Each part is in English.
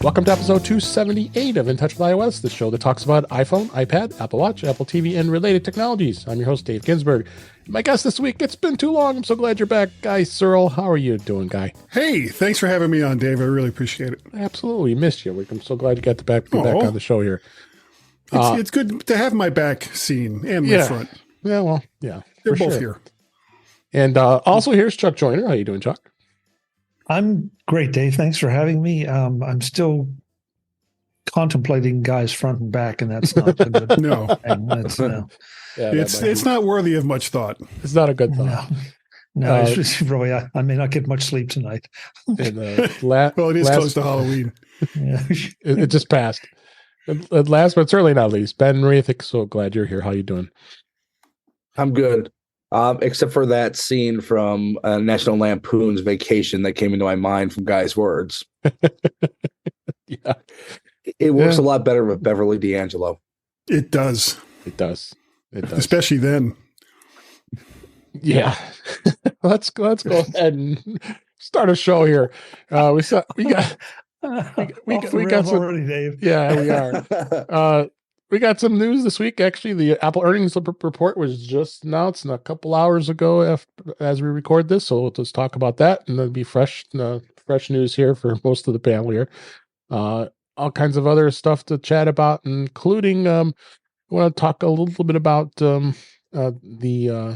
Welcome to episode 278 of In Touch with iOS, the show that talks about iPhone, iPad, Apple Watch, Apple TV, and related technologies. I'm your host, Dave Ginsburg. My guest this week, it's been too long. I'm so glad you're back. Guy Serle, how are you doing, Guy? Hey, thanks for having me on, Dave. I really appreciate it. Absolutely. Missed you. I'm so glad you got back on the show here. It's good to have my back seen and my front. Yeah, well, yeah. They're both here. And also here's Chuck Joyner. How you doing, Chuck? I'm great, Dave. Thanks for having me. I'm still contemplating Guy's front and back, and that's not a good No. thing. No. Yeah, it's not worthy of much thought. It's not a good thought. No, it's just really, I may not get much sleep tonight. And, well, it is close to Halloween. Yeah. it just passed. And last but certainly not least, Ben Roethig. So glad you're here. How you doing? I'm good. Except for that scene from National Lampoon's Vacation that came into my mind from Guy's words. Yeah. It works a lot better with Beverly D'Angelo. It does. It does. Especially then. Yeah. Let's go ahead and start a show here. We got some already, Dave. Yeah, we are. We got some news this week. Actually, the Apple earnings report was just announced a couple hours ago as we record this. So let's talk about that, and there'll be fresh news here for most of the panel here. All kinds of other stuff to chat about, including I want to talk a little bit about how the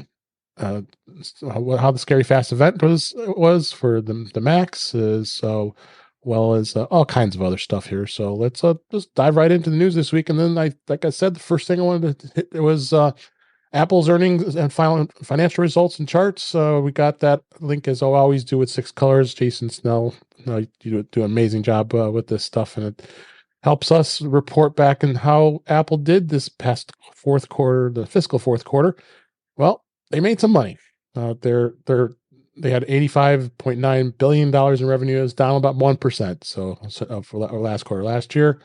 Scary Fast event was for the Macs, so well as all kinds of other stuff here. So let's just dive right into the news this week. And then, like I said, the first thing I wanted to hit was Apple's earnings and financial results and charts. We got that link, as I always do, with 6 colors. Jason Snell, you do an amazing job with this stuff, and it helps us report back on how Apple did this past fourth quarter, the fiscal fourth quarter. Well, they made some money. They had $85.9 billion in revenue. It's down about 1%. So for last quarter last year,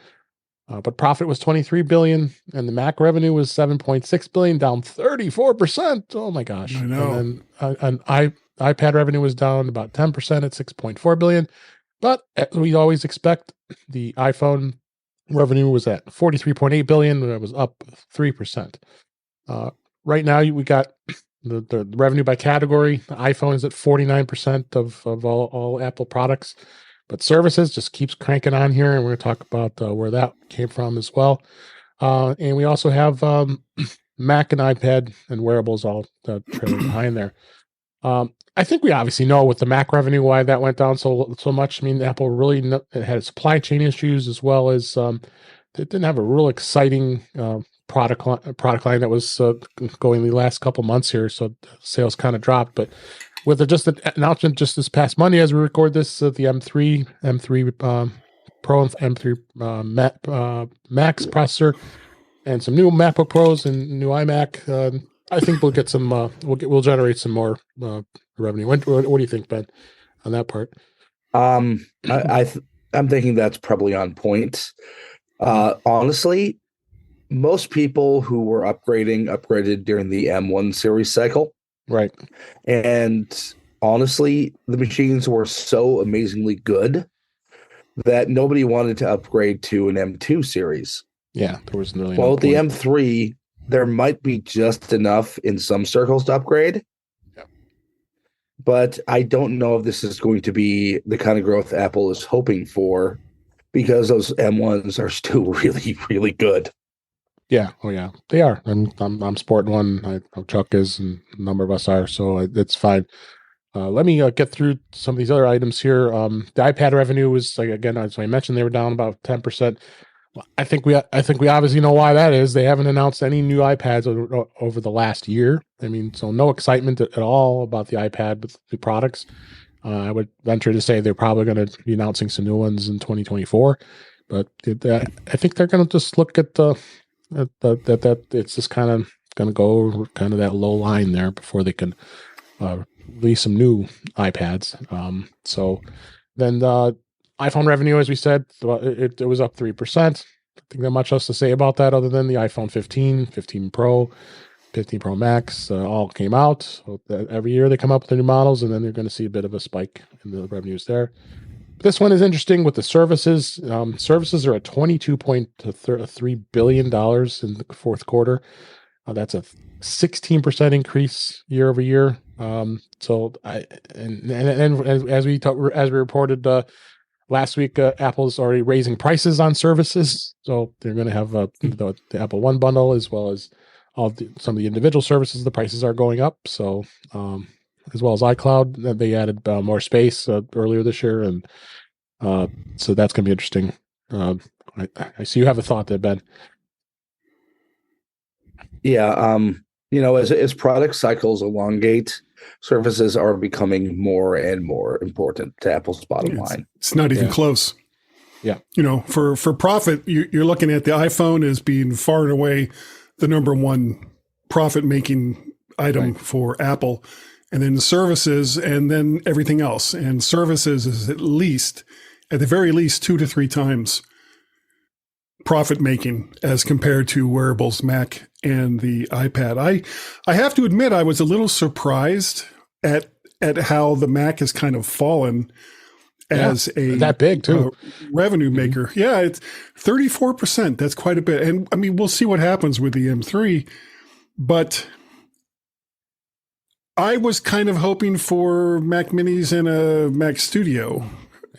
but profit was $23 billion, and the Mac revenue was $7.6 billion, down 34%. Oh my gosh! I know. And then iPad revenue was down about 10% at $6.4 billion. But as we always expect, the iPhone revenue was at $43.8 billion. It was up 3%. Right now, we got the revenue by category. The iPhone is at 49% of all Apple products, but services just keeps cranking on here, and we're going to talk about where that came from as well. And we also have Mac and iPad and wearables all trailing behind there. I think we obviously know with the Mac revenue why that went down so much. I mean, Apple really had supply chain issues, as well as they didn't have a real exciting product line that was going the last couple months here, so sales kind of dropped. But with just an announcement just this past Monday, as we record this, the M3 Pro and M3 Max processor, and some new MacBook Pros and new iMac, I think we'll get some. We'll generate some more revenue. What do you think, Ben, on that part? I'm thinking that's probably on point. Honestly, most people who were upgraded during the M1 series cycle. Right. And honestly, the machines were so amazingly good that nobody wanted to upgrade to an M2 series. Yeah, there was really well, with the M3, there might be just enough in some circles to upgrade. Yeah. But I don't know if this is going to be the kind of growth Apple is hoping for, because those M1s are still really, really good. Yeah, oh yeah, they are. I'm sporting one. I know Chuck is, and a number of us are, so it's fine. Let me get through some of these other items here. The iPad revenue was, like, again, as I mentioned, they were down about 10%. I think we obviously know why that is. They haven't announced any new iPads over the last year. I mean, so no excitement at all about the iPad with the products. I would venture to say they're probably going to be announcing some new ones in 2024, but I think they're going to just look at that it's just kind of going to go kind of that low line there before they can release some new iPads. So then the iPhone revenue, as we said, it was up 3%. I think not much else to say about that other than the iPhone 15, 15 Pro, 15 Pro Max all came out. So every year they come up with their new models, and then they're going to see a bit of a spike in the revenues there. This one is interesting with the services. Services are at $22.3 billion in the fourth quarter. That's a 16% increase year over year. So as we reported last week, Apple's already raising prices on services. So they're going to have the Apple One bundle as well as some of the individual services. The prices are going up. So as well as iCloud, they added more space earlier this year, and so that's going to be interesting. I see you have a thought there, Ben. Yeah, as product cycles elongate, services are becoming more and more important to Apple's bottom line. It's not even close. Yeah. For profit, you're looking at the iPhone as being far and away the number one profit-making item for Apple, and then services, and then everything else. And services is at the very least 2 to 3 times profit-making as compared to wearables, Mac and the iPad. I have to admit, I was a little surprised at how the Mac has kind of fallen as that big too revenue maker. Yeah, it's 34%. That's quite a bit. And I mean, we'll see what happens with the M3, but I was kind of hoping for Mac Minis and a Mac Studio.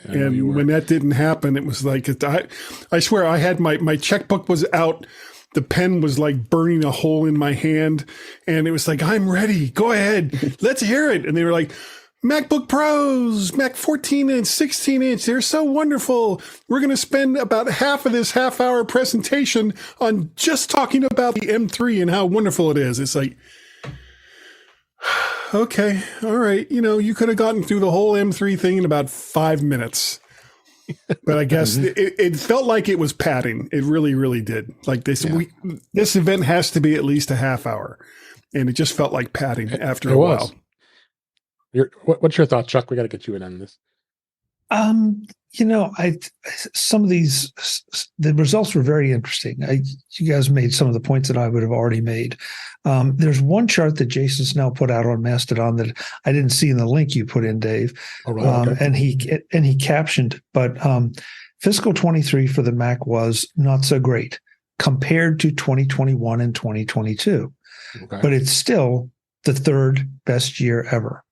And when that didn't happen, it was like, I swear I had my checkbook was out. The pen was like burning a hole in my hand. And it was like, I'm ready. Go ahead. Let's hear it. And they were like, MacBook Pros, Mac 14 inch, 16 inch. They're so wonderful. We're going to spend about half of this half-hour presentation on just talking about the M3 and how wonderful it is. It's like, okay, all right. You could have gotten through the whole M3 thing in about 5 minutes. But I guess it felt like it was padding. It really, really did. Like this event has to be at least a half hour. And it just felt like padding after a while. What's your thought, Chuck? We got to get you in on this. Some of the results were very interesting. You guys made some of the points that I would have already made. There's one chart that Jason Snell put out on Mastodon that I didn't see in the link you put in, Dave. Oh, right, okay. And he captioned, but fiscal 23 for the Mac was not so great compared to 2021 and 2022. Okay. But it's still the third best year ever.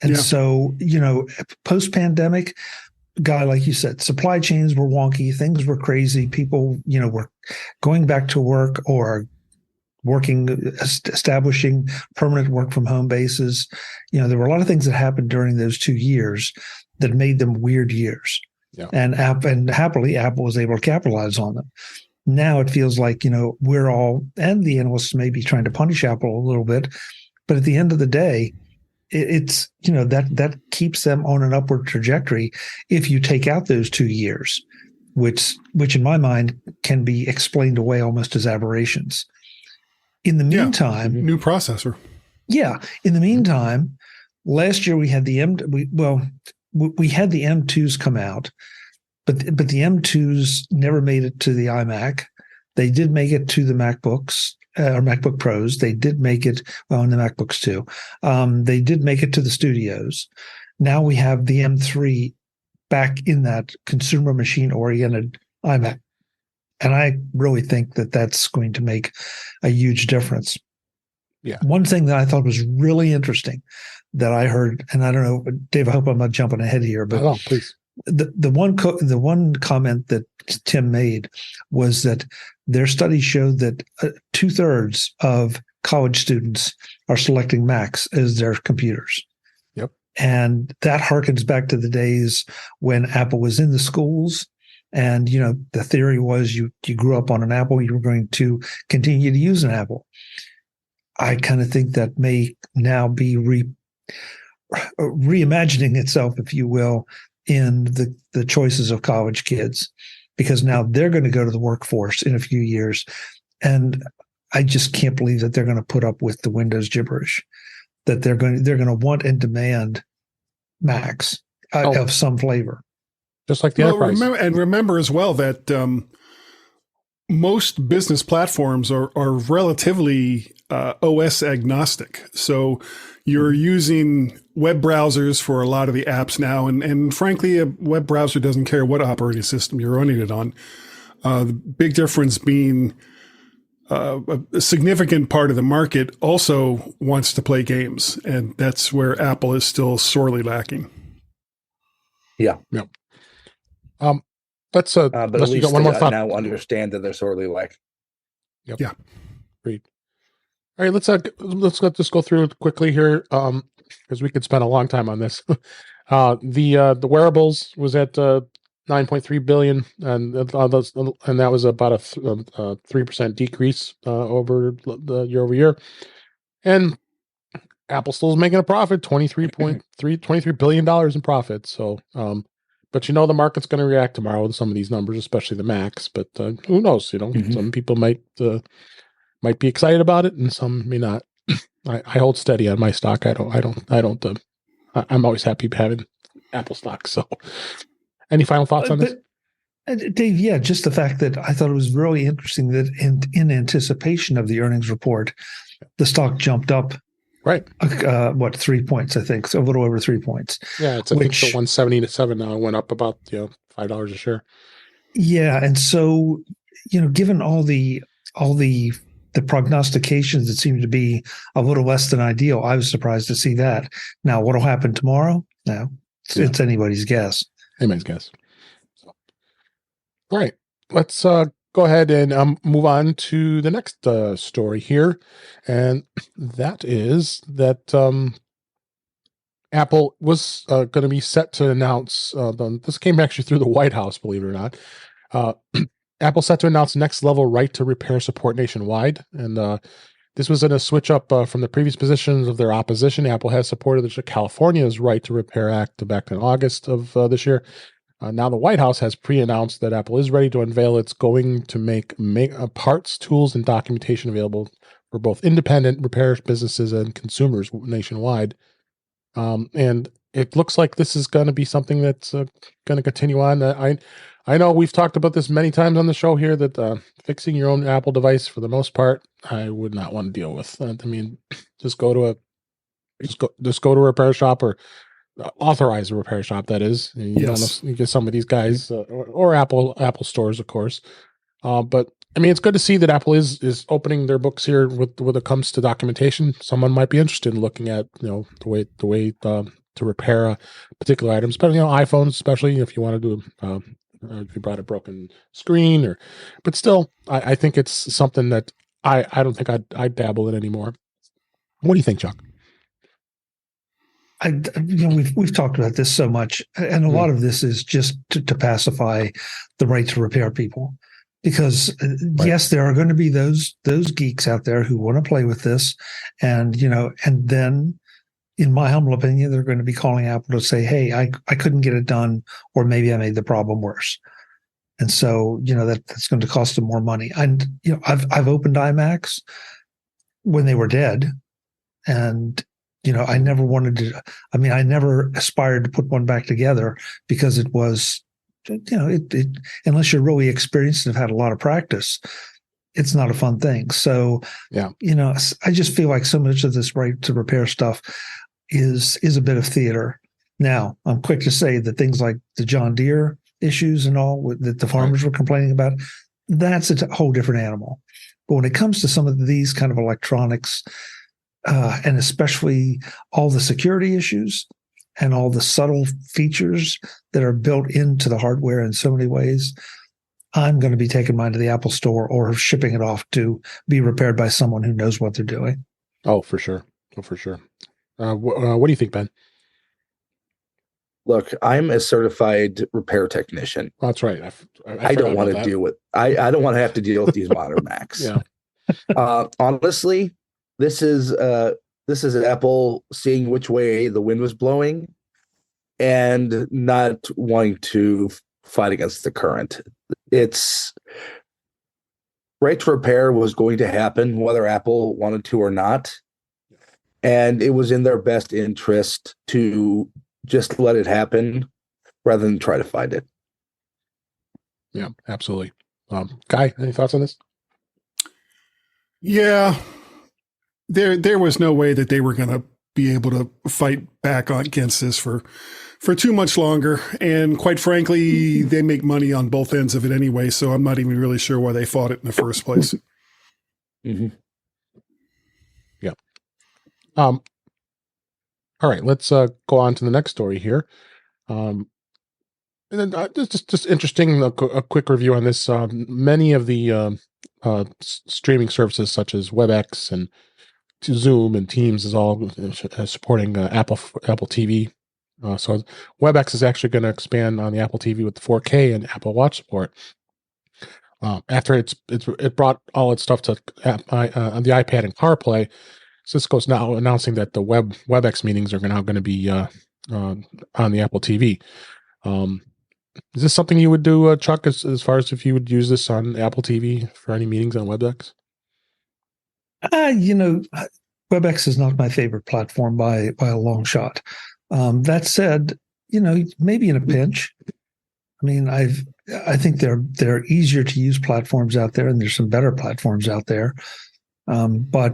And so, post-pandemic, Guy, like you said, supply chains were wonky, things were crazy. People, were going back to work or establishing permanent work from home bases. There were a lot of things that happened during those 2 years that made them weird years. Yeah. And happily, Apple was able to capitalize on them. Now it feels like, we're all, and the analysts may be trying to punish Apple a little bit, but at the end of the day, it's that keeps them on an upward trajectory if you take out those 2 years, which in my mind can be explained away almost as aberrations. In the meantime, new processor. Yeah. In the meantime, last year we had the we had the M2s come out, but the M2s never made it to the iMac. They did make it to the MacBooks. Or MacBook Pros. They did make it, and the MacBooks too. They did make it to the studios. Now we have the M3 back in that consumer machine-oriented iMac. And I really think that that's going to make a huge difference. Yeah. One thing that I thought was really interesting that I heard, and I don't know, Dave, I hope I'm not jumping ahead here, but please. The one comment that Tim made was that their study showed that 2/3 of college students are selecting Macs as their computers. Yep. And that harkens back to the days when Apple was in the schools. And, the theory was you grew up on an Apple, you were going to continue to use an Apple. I kind of think that may now be reimagining itself, if you will, in the choices of college kids, because now they're going to go to the workforce in a few years. And I just can't believe that they're going to put up with the Windows gibberish, that they're going to want and demand Macs of some flavor. Just like the enterprise. Remember as well that most business platforms are relatively OS agnostic. So you're using web browsers for a lot of the apps now. And frankly, a web browser doesn't care what operating system you're running it on. The big difference being a significant part of the market also wants to play games. And that's where Apple is still sorely lacking. Yeah. Yep. But at least one more they thought. now understand that they're sorely lacking. Yep. Yeah. Great. All right, let's just go through it quickly here, because we could spend a long time on this. The wearables was at 9.3 billion, and that was about a 3% decrease over the year over year. And Apple still is making a profit, $23 billion in profit. So, but the market's going to react tomorrow with some of these numbers, especially the Macs. But who knows? Some people might be excited about it, and some may not. I hold steady on my stock. I'm always happy having Apple stock. So, any final thoughts on this? Dave, yeah, just the fact that I thought it was really interesting that in anticipation of the earnings report, the stock jumped up. Right. 3 points, I think. So a little over 3 points. Yeah, it's I think so 170 to 7 now. It went up about $5 a share. Yeah, and so given all the prognostications that seem to be a little less than ideal, I was surprised to see that. Now, what'll happen tomorrow? No, it's anybody's guess. Anybody's guess. So, all right, let's go ahead and move on to the next story here, and that is that Apple was going to be set to announce. This came actually through the White House, believe it or not. Apple set to announce next level right to repair support nationwide, and this was in a switch up from the previous positions of their opposition. Apple has supported California's Right to Repair Act back in August of this year. Now the White House has pre-announced that Apple is ready to unveil it's going to make parts, tools, and documentation available for both independent repair businesses and consumers nationwide. And it looks like this is going to be something that's going to continue on. I know we've talked about this many times on the show here that fixing your own Apple device, for the most part, I would not want to deal with. Just go to a repair shop, or authorize a repair shop. That is, you get some of these guys or Apple stores, of course. But it's good to see that Apple is opening their books here when it comes to documentation. Someone might be interested in looking at the way to repair a particular item, especially iPhones, especially if you want to do if you brought a broken screen but still, I think it's something that I don't think I'd dabble in anymore. What do you think, Chuck? We've talked about this so much, and a lot of this is just to pacify the right to repair people, because yes, there are going to be those geeks out there who want to play with this, and then, in my humble opinion, they're going to be calling Apple to say, "Hey, I couldn't get it done, or maybe I made the problem worse," and so that's going to cost them more money. And I've opened iMacs when they were dead, and I never wanted to. I never aspired to put one back together, because it was, unless you're really experienced and have had a lot of practice, it's not a fun thing. So, yeah, I just feel like so much of this right to repair stuff is a bit of theater. Now, I'm quick to say that things like the John Deere issues and all that the farmers were complaining about, that's a whole different animal. But when it comes to some of these kind of electronics, and especially all the security issues and all the subtle features that are built into the hardware in so many ways, I'm going to be taking mine to the Apple Store or shipping it off to be repaired by someone who knows what they're doing. Oh, for sure. What do you think, Ben? Look, I'm a certified repair technician. That's right. I don't want to deal with. I don't want to have to deal with these modern Macs. Yeah. Honestly, this is Apple seeing which way the wind was blowing, and not wanting to fight against the current. It's right to repair was going to happen whether Apple wanted to or not, and it was in their best interest to just let it happen rather than try to fight it. Yeah, absolutely. Guy, any thoughts on this? Yeah. there was no way that they were going to be able to fight back against this for too much longer. And quite frankly, they make money on both ends of it anyway. So I'm not even really sure why they fought it in the first place. Mm-hmm. Yeah. All right, let's go on to the next story here. And then just interesting, a quick review on this. Many of the streaming services such as WebEx and Zoom and Teams is all supporting Apple TV. So WebEx is actually going to expand on the Apple TV with the 4K and Apple Watch support. After it brought all its stuff to on the iPad and CarPlay, Cisco's now announcing that the WebEx meetings are now going to be on the Apple TV. Is this something you would do, Chuck, as far as if you would use this on Apple TV for any meetings on WebEx? WebEx is not my favorite platform by a long shot. That said, maybe in a pinch. I mean, I think there are easier to use platforms out there, and there's some better platforms out there. But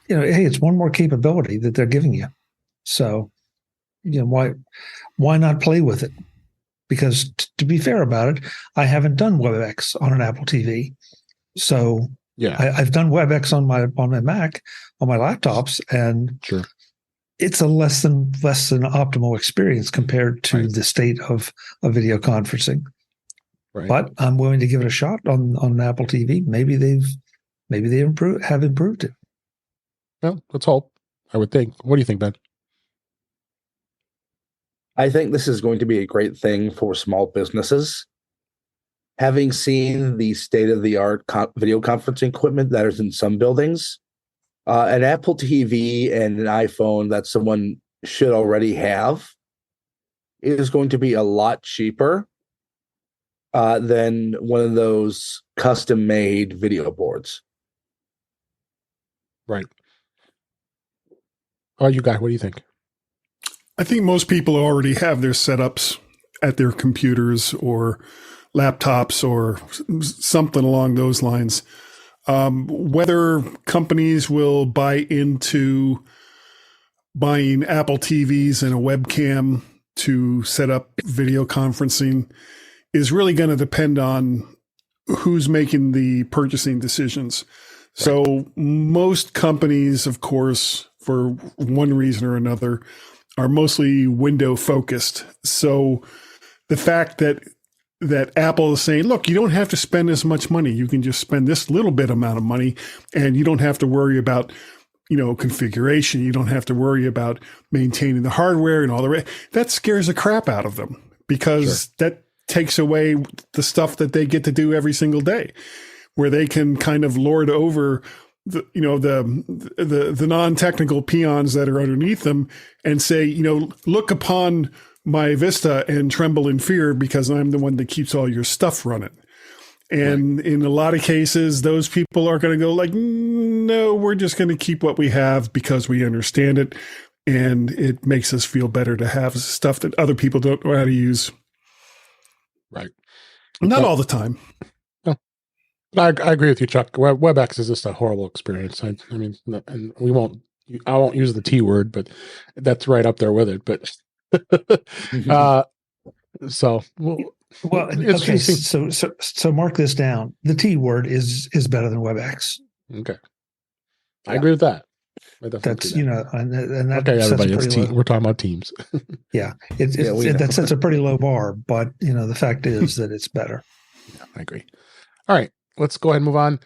hey, it's one more capability that they're giving you. So, why not play with it? Because to be fair about it, I haven't done WebEx on an Apple TV. So yeah, I've done WebEx on my Mac, on my laptops, and sure, it's a less than optimal experience compared to the state of video conferencing. Right. But I'm willing to give it a shot on Apple TV. Maybe they have improved it. Well, let's hope. I would think. What do you think, Ben? I think this is going to be a great thing for small businesses. Having seen the state-of-the-art video conferencing equipment that is in some buildings, an Apple TV and an iPhone that someone should already have is going to be a lot cheaper than one of those custom-made video boards. Right. Oh, you guys, what do you think? I think most people already have their setups at their computers or laptops or something along those lines. Whether companies will buy into buying Apple TVs and a webcam to set up video conferencing is really going to depend on who's making the purchasing decisions. Right. So most companies, of course, for one reason or another, are mostly window focused. So the fact that Apple is saying, look, you don't have to spend as much money. You can just spend this little bit amount of money, and you don't have to worry about, configuration. You don't have to worry about maintaining the hardware and all the rest. That scares the crap out of them because that takes away the stuff that they get to do every single day, where they can kind of lord over the non-technical peons that are underneath them and say, look upon my Vista and tremble in fear because I'm the one that keeps all your stuff running. And in a lot of cases, those people are going to go like, no, we're just going to keep what we have because we understand it. And it makes us feel better to have stuff that other people don't know how to use. Right. Not all the time. I agree with you, Chuck. WebEx is just a horrible experience. I mean, and I won't use the T word, but that's right up there with it. But so okay. So mark this down. The T word is better than WebEx. Okay, I agree with that. That's and that okay, everybody. We're talking about Teams. Yeah, that sets a pretty low bar, but the fact is that it's better. Yeah, I agree. All right. Let's go ahead and move on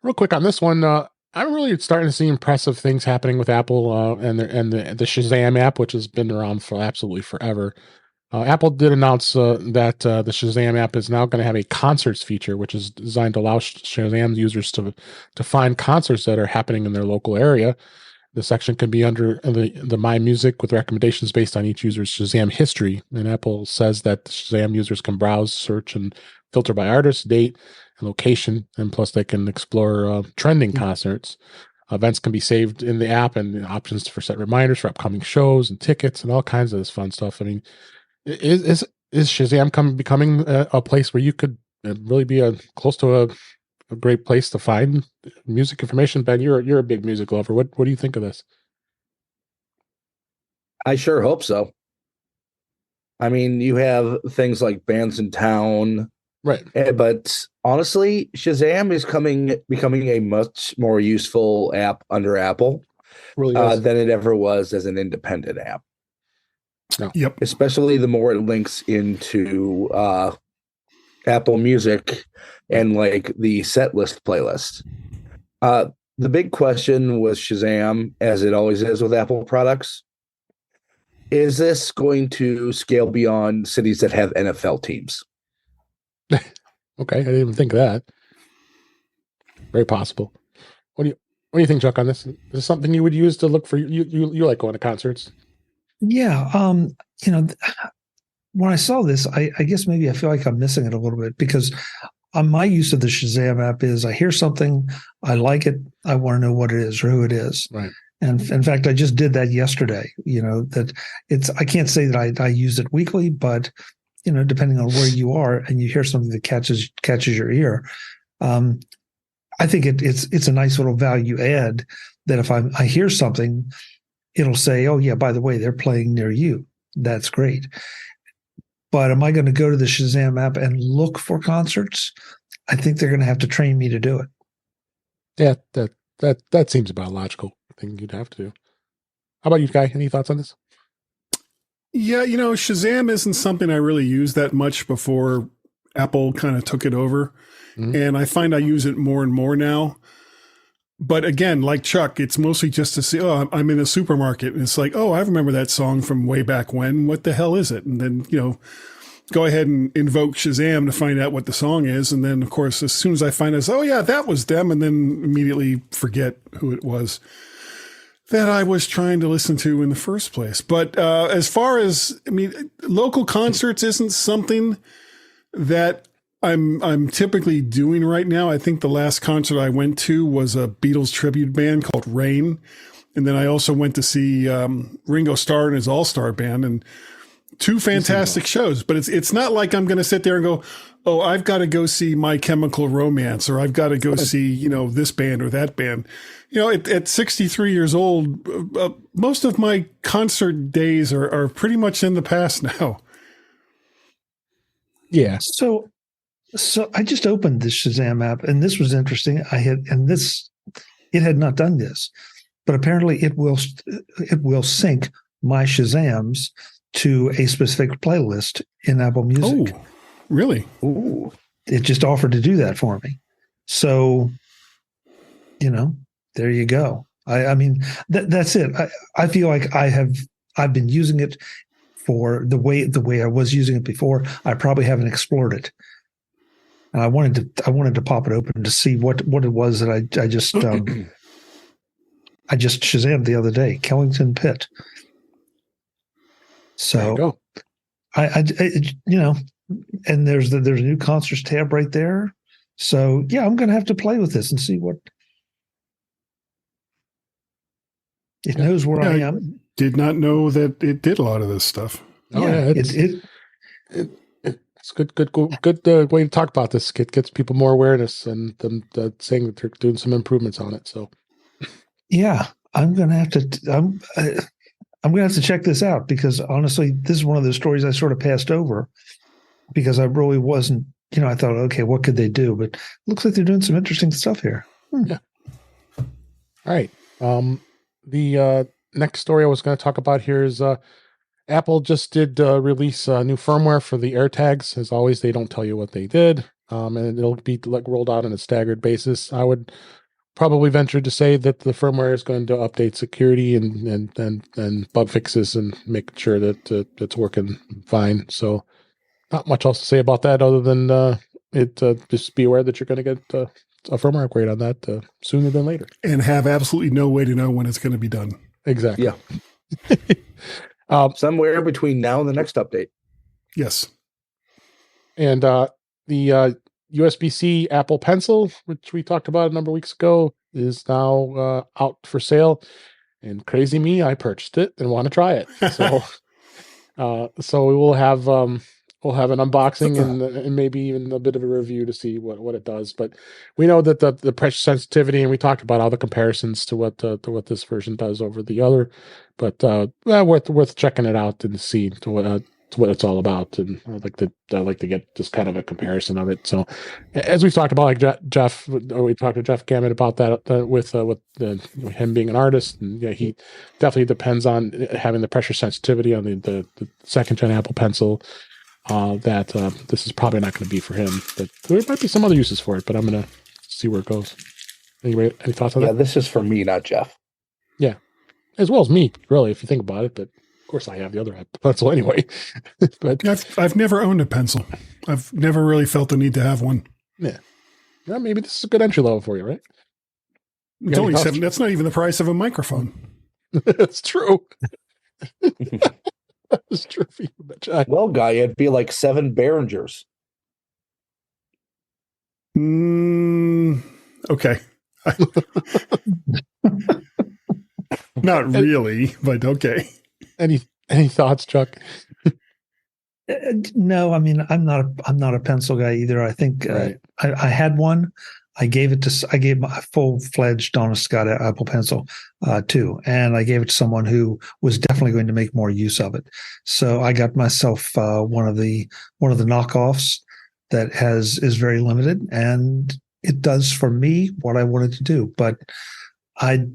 real quick on this one. I'm really starting to see impressive things happening with Apple and the Shazam app, which has been around for absolutely forever. Apple did announce that the Shazam app is now going to have a concerts feature, which is designed to allow Shazam users to find concerts that are happening in their local area. The section can be under the My Music with recommendations based on each user's Shazam history. And Apple says that Shazam users can browse, search, and filter by artist, date, and location, and plus they can explore trending concerts. Events can be saved in the app and options for set reminders for upcoming shows and tickets and all kinds of this fun stuff. I mean, is Shazam becoming a place where you could really be close to a great place to find music information. Ben, you're a big music lover. What do you think of this? I sure hope so. I mean, you have things like Bands in Town, Right. but honestly, Shazam is becoming a much more useful app under Apple Really is. than it ever was as an independent app. No. Yep. Especially the more it links into Apple Music and like the set list playlist. The big question was Shazam, as it always is with Apple products. Is this going to scale beyond cities that have NFL teams? Okay, I didn't even think of that. Very possible. What do you think, Chuck, on this? Is this something you would use to look for? You like going to concerts? Yeah. When I saw this, I guess maybe I feel like I'm missing it a little bit because my use of the Shazam app is I hear something, I like it, I want to know what it is or who it is. Right. And in fact, I just did that yesterday. I can't say that I use it weekly, but depending on where you are and you hear something that catches your ear, I think it's a nice little value add that if I hear something, it'll say, oh yeah, by the way, they're playing near you. That's great. But am I going to go to the Shazam app and look for concerts? I think they're going to have to train me to do it. Yeah, that seems about a logical thing you'd have to do. How about you, Guy? Any thoughts on this? Yeah, Shazam isn't something I really used that much before Apple kind of took it over. Mm-hmm. And I find I use it more and more now. But again, like Chuck, it's mostly just to see, oh, I'm in a supermarket. And it's like, oh, I remember that song from way back when. What the hell is it? And then, go ahead and invoke Shazam to find out what the song is. And then, of course, as soon as I find out, oh, yeah, that was them. And then immediately forget who it was that I was trying to listen to in the first place. But as far as, local concerts isn't something that I'm typically doing right now. I think the last concert I went to was a Beatles tribute band called Rain. And then I also went to see Ringo Starr and his all-star band, and two fantastic shows. But it's not like I'm going to sit there and go, oh, I've got to go see My Chemical Romance, or I've got to go see, this band or that band. At 63 years old, most of my concert days are pretty much in the past now. Yeah. So I just opened this Shazam app, and this was interesting. It had not done this, but apparently it will sync my Shazams to a specific playlist in Apple Music. Oh, really? Ooh. It just offered to do that for me. So, there you go. That's it. I feel like I've been using it for the way I was using it before. I probably haven't explored it. And I wanted to pop it open to see what it was that I just I just Shazammed the other day, Kellington Pitt. So I and there's a new concerts tab right there. So yeah, I'm going to have to play with this and see what it knows where I am. Did not know that it did a lot of this stuff. Oh yeah, it's good way to talk about this. It gets people more awareness and them saying that they're doing some improvements on it. So yeah, I'm gonna have to check this out, because honestly, this is one of those stories I sort of passed over because I really wasn't. I thought, okay, what could they do? But it looks like they're doing some interesting stuff here. Yeah. All right. The next story I was going to talk about here is Apple just did release new firmware for the AirTags. As always, they don't tell you what they did, and it'll be rolled out on a staggered basis. I would probably venture to say that the firmware is going to update security and bug fixes and make sure that it's working fine. So, not much else to say about that other than just be aware that you're going to get a firmware upgrade on that sooner than later, and have absolutely no way to know when it's going to be done. Exactly. Yeah. Somewhere between now and the next update. Yes. And the USB-C Apple Pencil, which we talked about a number of weeks ago, is now out for sale. And crazy me, I purchased it and want to try it. So, so we will have we'll have an unboxing and maybe even a bit of a review to see what it does. But we know that the pressure sensitivity, and we talked about all the comparisons to what this version does over the other. But worth checking it out and see to what it's all about. And I like to get just kind of a comparison of it. So as we've talked about, like Jeff, we talked to Jeff Gammett about that with him being an artist, and yeah, he definitely depends on having the pressure sensitivity on the second gen Apple Pencil. This is probably not going to be for him, but there might be some other uses for it. But I'm going to see where it goes. Anyway, any thoughts on that? Yeah, this is for me, not Jeff. Yeah, as well as me, really, if you think about it. But of course, I have the other pencil anyway. But I've never owned a pencil. I've never really felt the need to have one. Yeah, well, maybe this is a good entry level for you, right? It's only $7. That's not even the price of a microphone. It's true. That's true for you, well, Guy, it'd be like 7 Behringers. Okay. Not really, but okay. Any thoughts, Chuck? No, I mean, I'm not a pencil guy either. I think right. I had one. I gave my full-fledged Donna Scott Apple Pencil too, and I gave it to someone who was definitely going to make more use of it. So I got myself one of the knockoffs that is very limited, and it does for me what I wanted to do. But I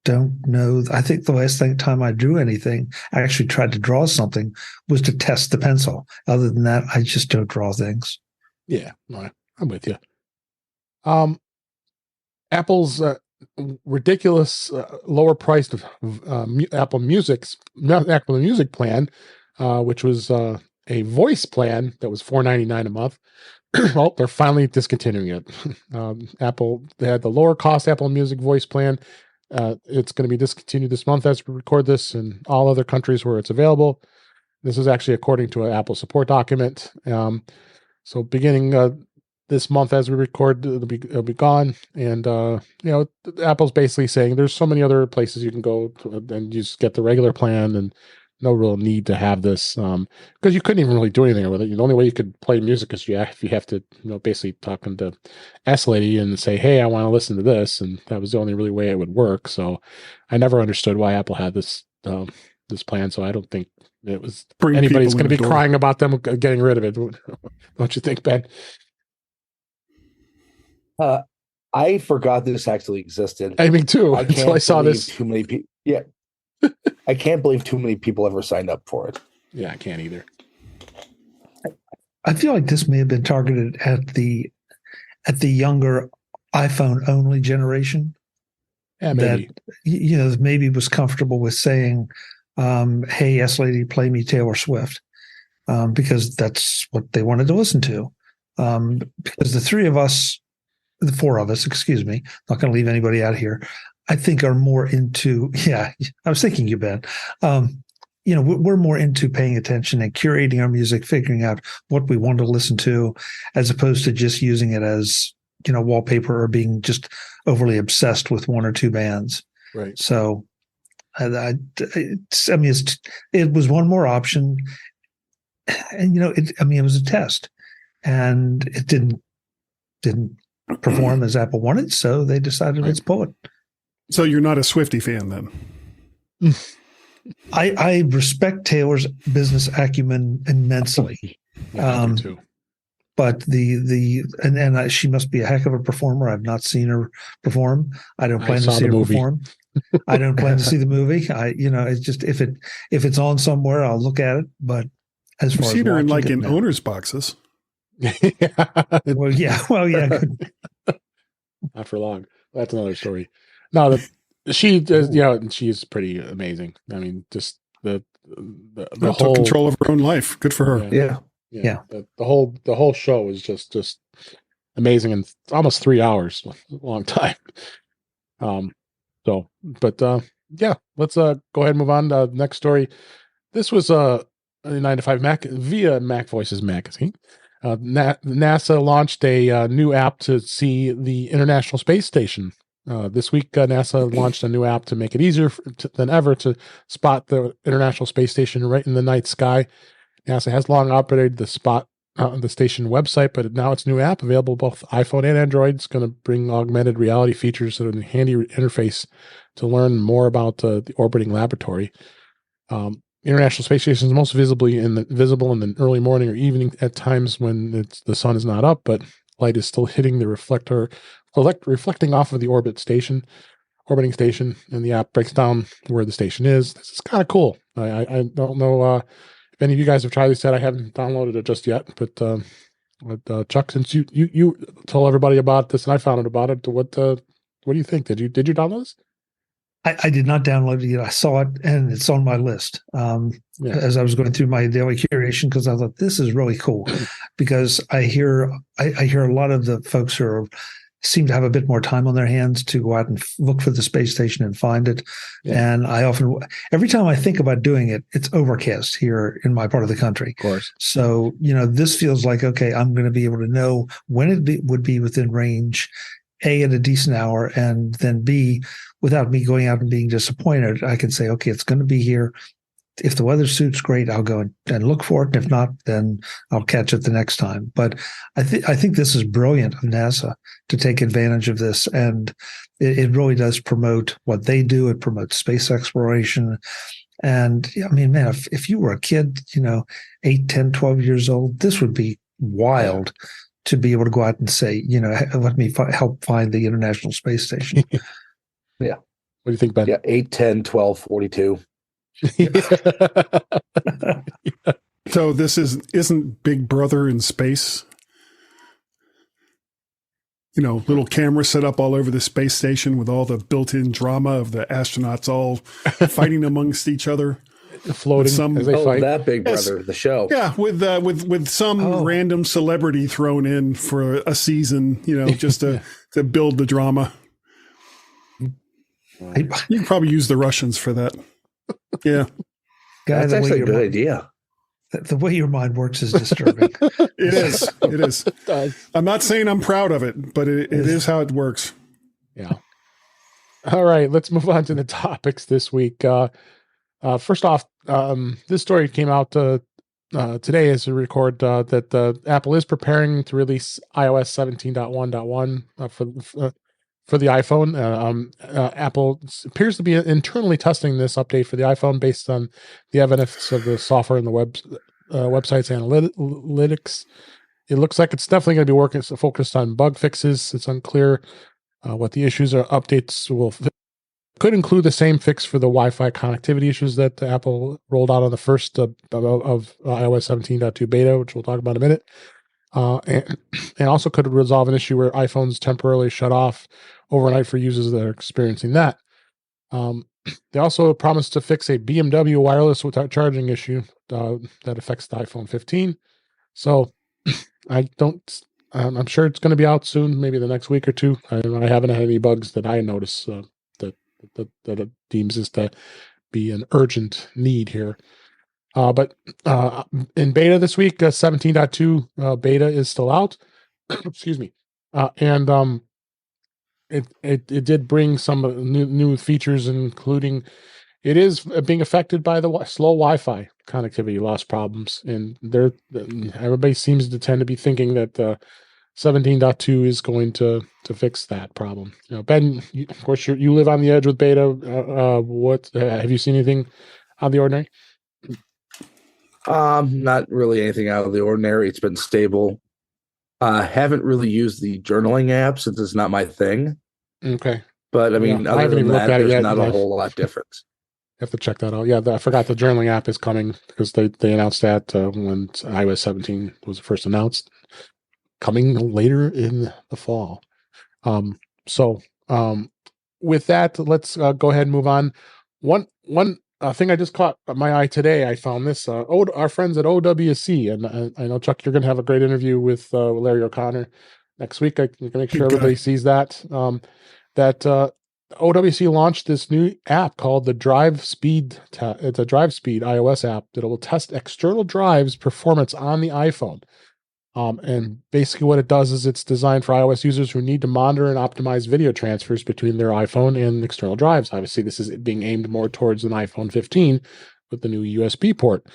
don't know. I think the last time I drew anything, I actually tried to draw something, was to test the pencil. Other than that, I just don't draw things. Yeah, I'm with you. Apple's ridiculous lower priced Apple Music plan, which was a voice plan that was $4.99 a month. Well, they're finally discontinuing it. Apple, they had the lower cost Apple Music voice plan. It's going to be discontinued this month as we record this in all other countries where it's available. This is actually according to an Apple support document. So beginning this month as we record, it'll be gone. And, Apple's basically saying there's so many other places you can go and you just get the regular plan and no real need to have this because you couldn't even really do anything with it. The only way you could play music is if you have to, basically talking to S Lady and say, hey, I want to listen to this. And that was the only really way it would work. So I never understood why Apple had this plan. So I don't think it was anybody's going to be crying about them getting rid of it. Don't you think, Ben? I forgot this actually existed. I mean, too. Until I saw this. Too many people. Yeah. I can't believe too many people ever signed up for it. Yeah, I can't either. I feel like this may have been targeted at the younger iPhone only generation. Yeah, maybe. That maybe was comfortable with saying, "Hey, S Lady, play me Taylor Swift," because that's what they wanted to listen to. Because the four of us, excuse me, not going to leave anybody out here, I think are more into, I was thinking you, Ben, we're more into paying attention and curating our music, figuring out what we want to listen to, as opposed to just using it as, wallpaper or being just overly obsessed with one or two bands. Right. So it was one more option, and, it was a test, and it didn't perform as Apple wanted, so they decided let's pull it. So you're not a Swiftie fan then? I respect Taylor's business acumen immensely. Too. But she must be a heck of a performer. I've not seen her perform. I don't plan to see her perform. I don't plan to see the movie. It's just if it's on somewhere, I'll look at it. But as far as seen her in owner's boxes. Well, yeah. Not for long. That's another story. No, she does. She's pretty amazing. I mean, just the whole control of her own life. Good for her. Yeah. The whole show is just amazing, and almost 3 hours, a long time. Let's go ahead and move on to the next story. This was a 9 to 5 Mac via Mac Voices magazine. NASA launched a new app to see the International Space Station. This week, NASA launched a new app to make it easier than ever to spot the International Space Station right in the night sky. NASA has long operated the station website, but now its new app available both iPhone and Android. It's going to bring augmented reality features and a handy interface to learn more about the orbiting laboratory. International Space Station is most visible in the early morning or evening at times when the sun is not up, but light is still hitting the reflecting off of the orbiting station, and the app breaks down where the station is. This is kind of cool. I don't know if any of you guys have tried this yet. I haven't downloaded it just yet, but Chuck, since you told everybody about this and I found out about it, what do you think? Did you download this? I did not download it yet. I saw it, and it's on my list as I was going through my daily curation, because I thought this is really cool. Because I hear a lot of the folks who seem to have a bit more time on their hands to go out and look for the space station and find it. Yeah. And I often, every time I think about doing it, it's overcast here in my part of the country. Of course. So, this feels like, okay, I'm going to be able to know when it would be within range, A, at a decent hour, and then B, without me going out and being disappointed, I can say, okay, it's going to be here. If the weather suits, great, I'll go and look for it. And if not, then I'll catch it the next time. But I think this is brilliant of NASA to take advantage of this. And it really does promote what they do. It promotes space exploration. And I mean, man, if you were a kid, 8, 10, 12 years old, this would be wild to be able to go out and say, let me help find the International Space Station. Yeah. What do you think, Ben? Yeah, 8, 10, 12, 42. So this isn't Big Brother in space? Little cameras set up all over the space station with all the built-in drama of the astronauts all fighting amongst each other. Floating as they fight. That Big Brother, the show. Yeah, with some random celebrity thrown in for a season, just to build the drama. You can probably use the Russians for that. Yeah. That's actually a good idea. The way your mind works is disturbing. It is. It does. I'm not saying I'm proud of it, but it is how it works. Yeah. All right, let's move on to the topics this week. First off, this story came out today as we record that Apple is preparing to release iOS 17.1.1 for the iPhone. Apple appears to be internally testing this update for the iPhone based on the evidence of the software and the website's analytics. It looks like it's definitely going to be focused on bug fixes. It's unclear what the issues or updates could include the same fix for the Wi-Fi connectivity issues that Apple rolled out on the first of iOS 17.2 beta, which we'll talk about in a minute. And also could resolve an issue where iPhones temporarily shut off overnight for users that are experiencing that. They also promised to fix a BMW wireless without charging issue that affects the iPhone 15. So I'm sure it's going to be out soon, maybe the next week or two. I haven't had any bugs that I notice that it deems is to be an urgent need here. But in beta this week, 17.2 beta is still out. Excuse me. And it did bring some new features, including it is being affected by the slow Wi-Fi connectivity loss problems. And everybody seems to tend to be thinking that 17.2 is going to fix that problem. Ben, of course, you live on the edge with beta. What have you seen anything out of the ordinary? Not really anything out of the ordinary. It's been stable. Haven't really used the journaling app since it's not my thing. Okay. But I mean, other than that, there's not a whole lot different. Have to check that out. Yeah, I forgot the journaling app is coming because they announced that when iOS 17 was first announced, coming later in the fall. With that, let's go ahead and move on. One thing I just caught my eye today, I found this. Our friends at OWC, and I know, Chuck, you're going to have a great interview with Larry O'Connor next week. I can make sure everybody sees that. OWC launched this new app called the Drive Speed. It's a Drive Speed iOS app that will test external drives performance on the iPhone. And basically what it does is it's designed for iOS users who need to monitor and optimize video transfers between their iPhone and external drives. Obviously, this is being aimed more towards an iPhone 15 with the new USB port.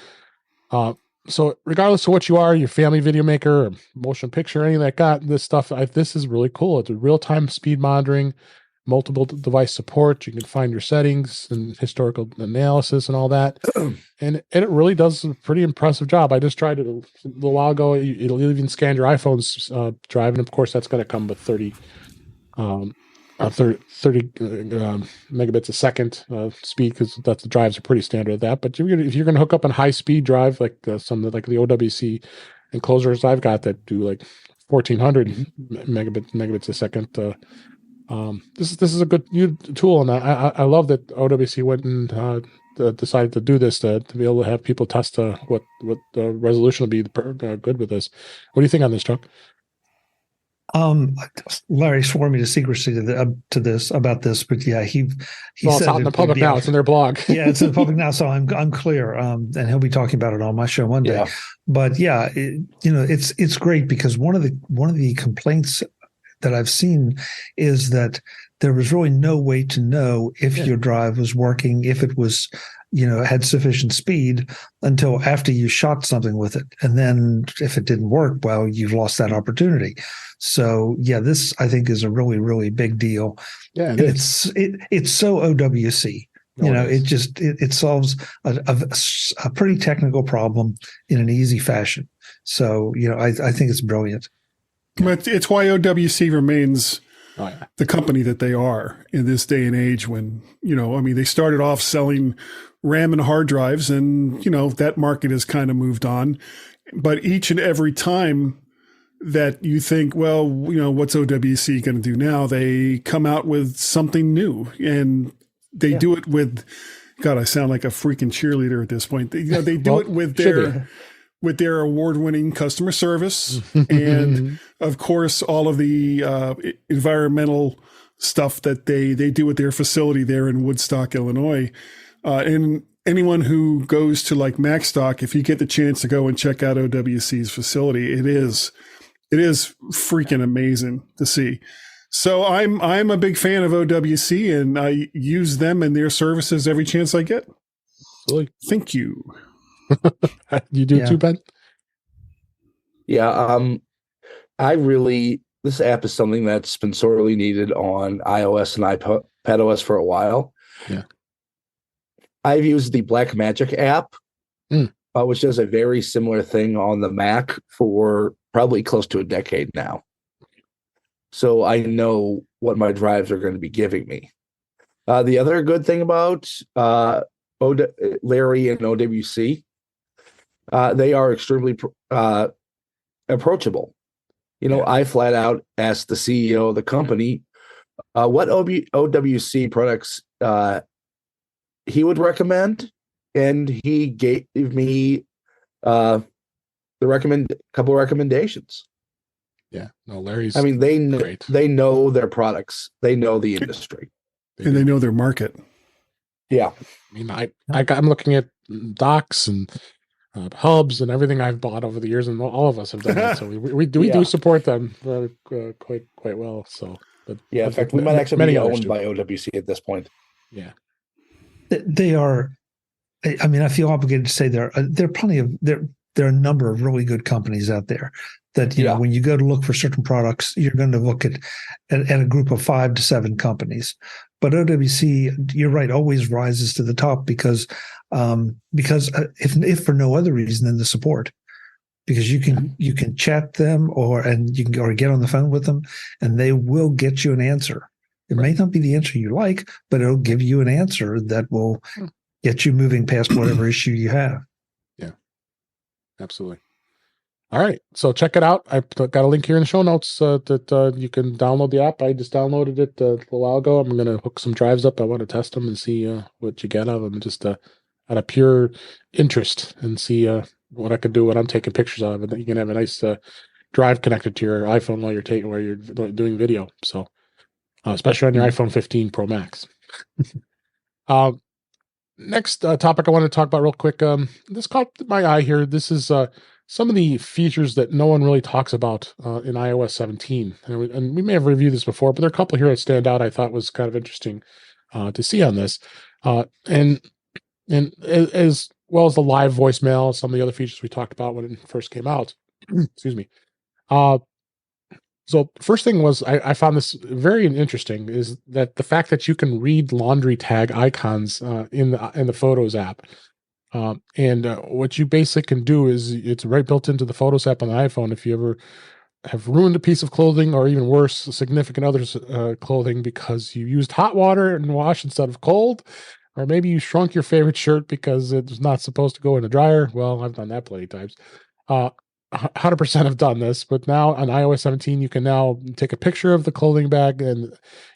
so regardless of what you are, your family video maker, or motion picture, anything that got this stuff, this is really cool. It's a real-time speed monitoring, multiple device support. You can find your settings and historical analysis and all that. And it really does a pretty impressive job. I just tried it a little while ago. It'll even scan your iPhone's drive. And of course, that's going to come with 30 megabits a second speed, because that's the drives are pretty standard at that. But if you're going to hook up a high speed drive, like some like the OWC enclosures I've got that do like 1400 megabits a second, this is a good new tool, and I love that OWC went and decided to do this to be able to have people test what the resolution will be good with this. What do you think on this, Chuck? Larry swore me to secrecy to this about this, but yeah, he well, said it's out in the public now. It's in their blog. Yeah, it's in the public now, so I'm clear. And he'll be talking about it on my show one day. Yeah. But yeah, it's great, because one of the complaints that I've seen is that there was really no way to know if your drive was working, if it was, had sufficient speed, until after you shot something with it. And then if it didn't work, well, you've lost that opportunity. So yeah, this I think is a really, really big deal. Yeah, it's so OWC. It solves a pretty technical problem in an easy fashion. So I think it's brilliant. But it's why OWC remains the company that they are in this day and age, when, they started off selling RAM and hard drives, and, that market has kind of moved on. But each and every time that you think, well, what's OWC going to do now? They come out with something new, and they do it with, God, I sound like a freaking cheerleader at this point. They do it with their award-winning customer service, and of course, all of the environmental stuff that they do at their facility there in Woodstock, Illinois. And anyone who goes to like MacStock, if you get the chance to go and check out OWC's facility, it is freaking amazing to see. So I'm a big fan of OWC, and I use them and their services every chance I get. Really? Thank you. You do too, Ben? Yeah. This app is something that's been sorely needed on iOS and iPadOS for a while. Yeah. I've used the Blackmagic app, which does a very similar thing on the Mac for probably close to a decade now. So I know what my drives are going to be giving me. The other good thing about Larry and OWC, they are extremely approachable. I flat out asked the CEO of the company what OWC products he would recommend, and he gave me couple recommendations. Yeah, no, Larry's. I mean, they know their products, they know the industry, and they know their market. Yeah, I mean, I'm looking at docks and hubs and everything I've bought over the years, and all of us have done that. So we do support them quite well. So, but in fact, we might actually be owned by OWC at this point. Yeah, they are. I mean, I feel obligated to say there are plenty of there are a number of really good companies out there that when you go to look for certain products, you're going to look at a group of 5 to 7 companies. But OWC, you're right, always rises to the top because if for no other reason than the support, because you can chat them or get on the phone with them, and they will get you an answer. It may not be the answer you like, but it'll give you an answer that will get you moving past whatever issue you have. Yeah, absolutely. All right, so check it out. I've got a link here in the show notes that you can download the app. I just downloaded it a little while ago. I'm going to hook some drives up. I want to test them and see what you get out of them, just out of pure interest, and see what I could do when I'm taking pictures of it. You can have a nice drive connected to your iPhone while you're doing video. So, especially on your iPhone 15 Pro Max. Next topic I want to talk about real quick. This caught my eye here. This is some of the features that no one really talks about in iOS 17. And we may have reviewed this before, but there are a couple here that stand out I thought was kind of interesting to see on this. And as well as the live voicemail, some of the other features we talked about when it first came out. Excuse me. So first thing was I found this very interesting is that the fact that you can read laundry tag icons in the Photos app. And what you basically can do is it's right built into the Photos app on the iPhone. If you ever have ruined a piece of clothing, or even worse, significant other's clothing because you used hot water and wash instead of cold, or maybe you shrunk your favorite shirt because it was not supposed to go in the dryer. Well, I've done that plenty of times. 100% have done this, but now on iOS 17, you can now take a picture of the clothing bag and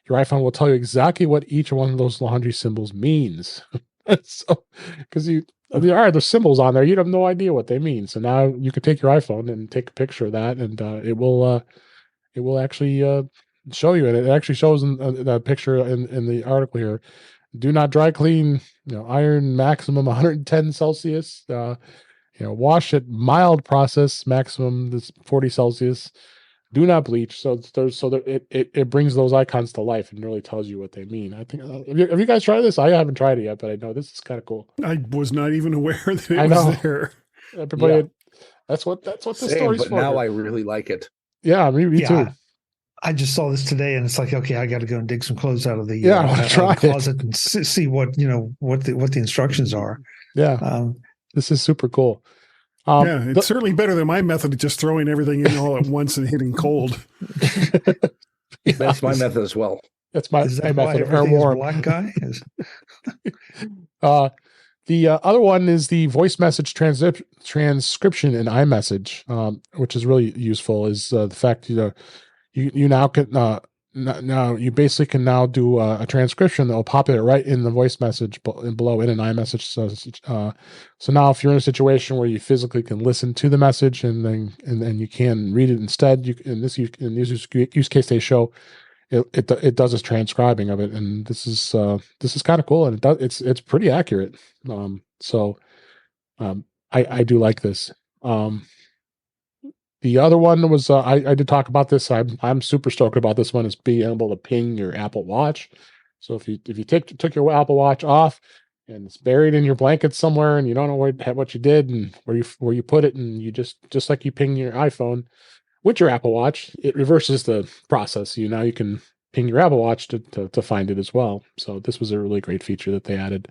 your iPhone will tell you exactly what each one of those laundry symbols means. So, because there are the symbols on there, you have no idea what they mean. So now you can take your iPhone and take a picture of that, and it will actually show you. And it actually shows in the picture in the article here. Do not dry clean. Iron maximum 110 Celsius. Wash at mild process maximum is 40 Celsius. Do not bleach. So it brings those icons to life and really tells you what they mean. I think have you guys tried this? I haven't tried it yet, but I know this is kind of cool. I was not even aware that it was there. Everybody, that's what the story's but for. Now I really like it. Yeah, me too. I just saw this today, and it's like, okay, I got to go and dig some clothes out of the closet and see what the instructions are. Yeah, this is super cool. It's certainly better than my method of just throwing everything in all at once and hitting cold. That's my method as well. That's my method of air warm. Black guy. The other one is the voice message transcription in iMessage, which is really useful. Is the fact you now can now you basically can now do a transcription that will populate right in the voice message below in an iMessage. So now if you're in a situation where you physically can listen to the message and then you can read it instead, in this use case they show it does a transcribing of it, and this is kind of cool, and it's pretty accurate. I do like this. The other one was I did talk about this. I'm super stoked about this one, is being able to ping your Apple Watch. So if you took your Apple Watch off and it's buried in your blanket somewhere and you don't know what you did and where you put it, and you just like you ping your iPhone with your Apple Watch, it reverses the process. Now you can ping your Apple Watch to find it as well. So this was a really great feature that they added.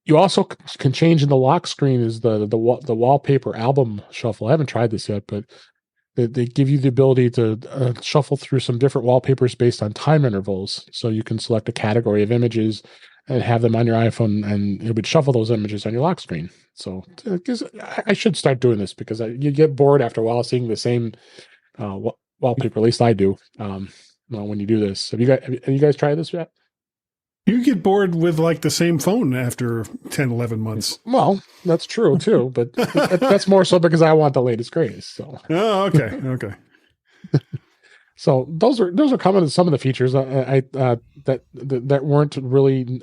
You also can change in the lock screen is the wallpaper album shuffle. I haven't tried this yet, but they give you the ability to shuffle through some different wallpapers based on time intervals. So you can select a category of images and have them on your iPhone, and it would shuffle those images on your lock screen. So I should start doing this because you get bored after a while seeing the same wallpaper. At least I do. When you do this, have you guys tried this yet? You get bored with like the same phone after 10, 11 months. Well, that's true too, but that's more so because I want the latest greatest. So. Oh, okay. So those are some of the features that weren't really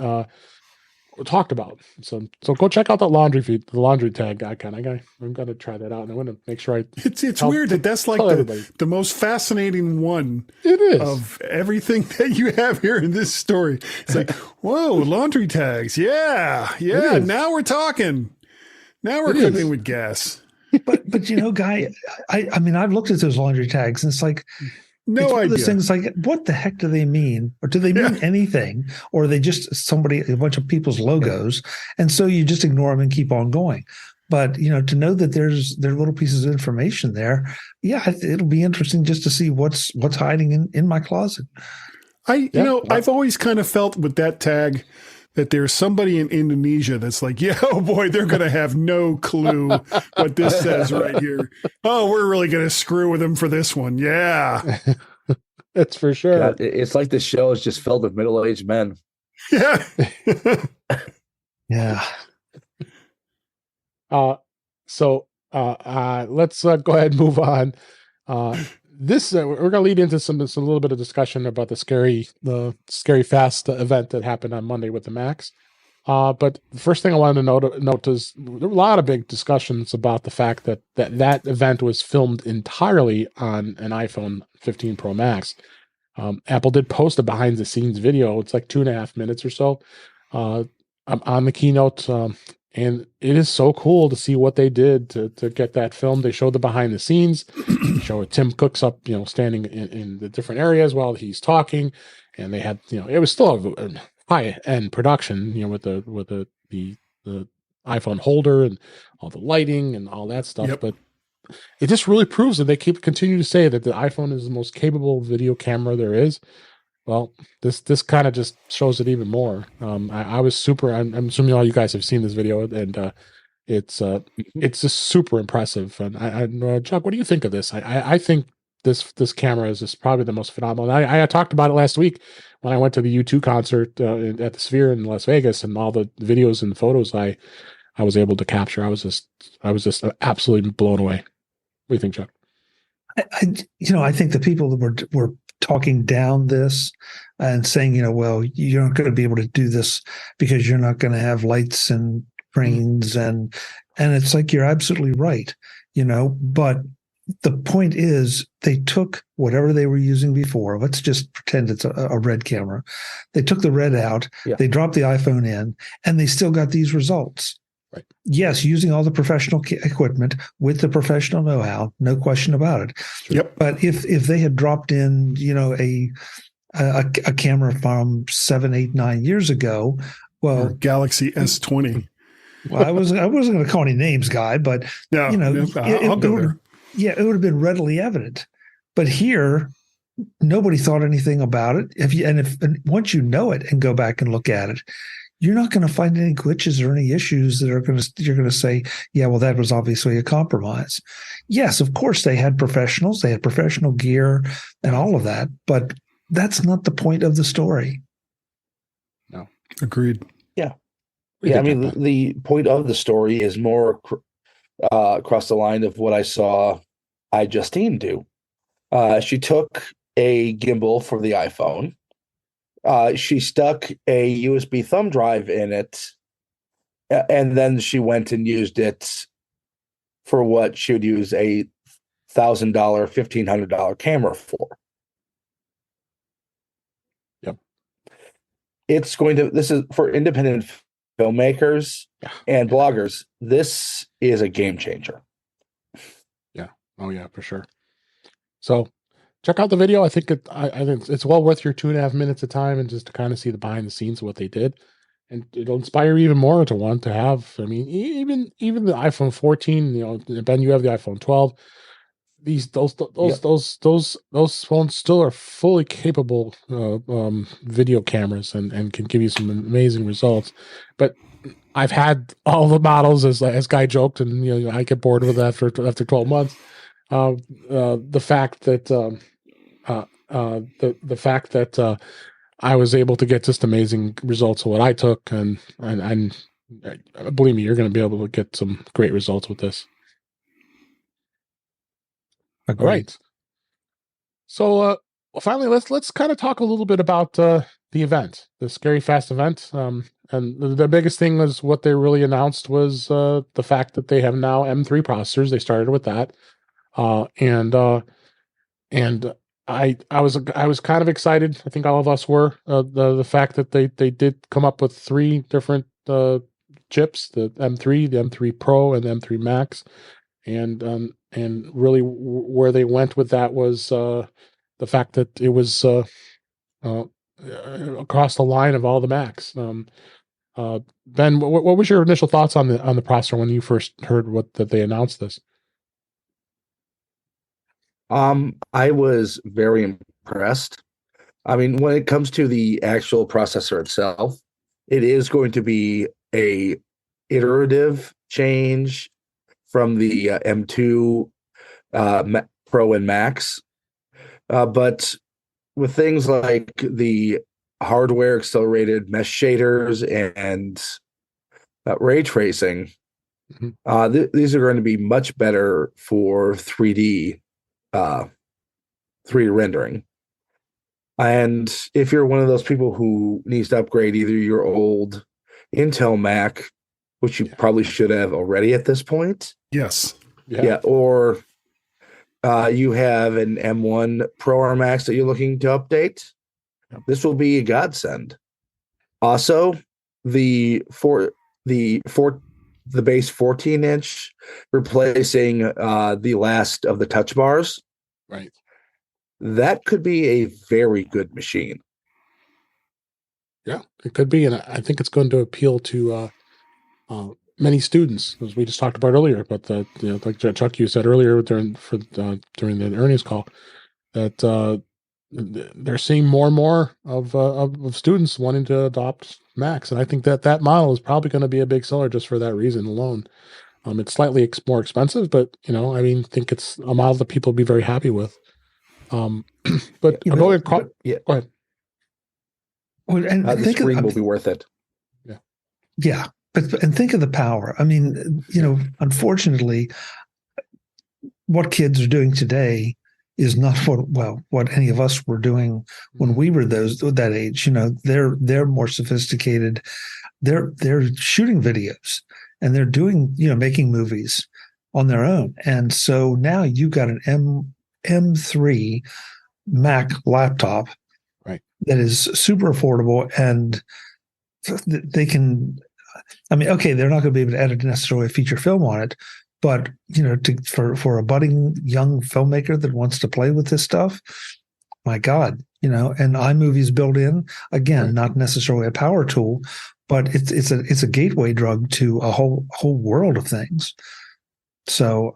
talked about. So go check out that the laundry tag icon. I'm gonna try that out, and I want to make sure It's weird that's like the most fascinating one. It is of everything that you have here in this story. It's like, whoa, laundry tags. Yeah. Now we're talking. Now we're cooking with gas. But Guy, I mean, I've looked at those laundry tags, and it's like. No idea. Those things like, what the heck do they mean? Or do they mean anything? Or are they just a bunch of people's logos? And so you just ignore them and keep on going. But, to know that there's little pieces of information there, it'll be interesting just to see what's hiding in my closet. I've always kind of felt with that tag that there's somebody in Indonesia that's like, oh boy, they're going to have no clue what this says right here. Oh, we're really going to screw with them for this one. Yeah. That's for sure. God, it's like the show is just filled with middle-aged men. Yeah. Yeah. Let's go ahead and move on. This we're going to lead into a little bit of discussion about the scary fast event that happened on Monday with the Macs. But the first thing I wanted to note is there were a lot of big discussions about the fact that event was filmed entirely on an iPhone 15 Pro Max. Apple did post a behind the scenes video. It's like 2.5 minutes or so on the keynote. And it is so cool to see what they did to get that film. They showed the behind the scenes, show Tim Cook's up, standing in the different areas while he's talking. And they had, it was still a high end production, with the iPhone holder and all the lighting and all that stuff. Yep. But it just really proves that they continue to say that the iPhone is the most capable video camera there is. Well, this kind of just shows it even more. I was super. I'm assuming all you guys have seen this video, and it's just super impressive. And Chuck, what do you think of this? I think this camera is just probably the most phenomenal. I talked about it last week when I went to the U2 concert at the Sphere in Las Vegas, and all the videos and photos I was able to capture. I was just absolutely blown away. What do you think, Chuck? I think the people that were talking down this and saying, well, you're not going to be able to do this because you're not going to have lights and trains, and it's like, you're absolutely right, but the point is, they took whatever they were using before. Let's just pretend it's a red camera. They took the red out, They dropped the iPhone in, and they still got these results. Right. Yes, using all the professional equipment with the professional know-how, no question about it. Yep. But if they had dropped in, a camera from 7, 8, 9 years ago, well, or Galaxy S20. Well, I wasn't going to call any names, Guy, but I'll go there. It would have been readily evident. But here, nobody thought anything about it. And once you know it and go back and look at it, you're not going to find any glitches or any issues that you're going to say, yeah, well, that was obviously a compromise. Yes, of course, they had professionals, they had professional gear and all of that, but that's not the point of the story. No. Agreed. Yeah. Yeah, I mean, the point of the story is more across the line of what I saw iJustine do. She took a gimbal for the iPhone. She stuck a USB thumb drive in it, and then she went and used it for what she would use a $1,000, $1,500 camera for. Yep. This is for independent filmmakers and bloggers. This is a game changer. Yeah. Oh yeah, for sure. So check out the video. I think it's well worth your 2.5 minutes of time, and just to kind of see the behind the scenes of what they did, and it'll inspire you even more to want to have. I mean, even the iPhone 14. Ben, you have the iPhone 12. Those phones still are fully capable video cameras and can give you some amazing results. But I've had all the models, as Guy joked, and I get bored with that after 12 months. The fact that I was able to get just amazing results of what I took, and believe me, you're going to be able to get some great results with this. Agreed. All right. So finally, let's kind of talk a little bit about the event, the Scary Fast event. And the biggest thing was what they really announced was the fact that they have now M3 processors. They started with that. And I was kind of excited. I think all of us were. The fact that they did come up with 3 different chips: the M3, the M3 Pro, and the M3 Max. And really where they went with that was the fact that it was across the line of all the Macs. Ben, what was your initial thoughts on the processor when you first heard that they announced this? I was very impressed. I mean, when it comes to the actual processor itself, it is going to be a iterative change from the M2 Pro and Max. But with things like the hardware accelerated mesh shaders and ray tracing, these are going to be much better for 3D rendering. And if you're one of those people who needs to upgrade either your old Intel Mac, which you probably should have already at this point. Yes. Yeah. Or you have an M1 Pro or Max that you're looking to update. This will be a godsend. Also, the the base 14-inch, replacing the last of the touch bars. Right. That could be a very good machine. Yeah, it could be, and I think it's going to appeal to many students, as we just talked about earlier. But like Chuck, you said earlier during the earnings call, that they're seeing more and more of students wanting to adopt Macs, and I think that model is probably going to be a big seller just for that reason alone. It's slightly more expensive, but I think it's a model that people will be very happy with. But go ahead. Well, and the screen will be worth it. Yeah, and think of the power. I mean, unfortunately, what kids are doing today is not what any of us were doing when we were that age. They're more sophisticated. They're shooting videos and they're doing making movies on their own. And so now you've got an M3 Mac laptop, right, that is super affordable, and they can. I mean, okay, they're not going to be able to edit necessarily a feature film on it, but for a budding young filmmaker that wants to play with this stuff, my God, and iMovie's built in. Again, right, not necessarily a power tool, but it's a gateway drug to a whole world of things. So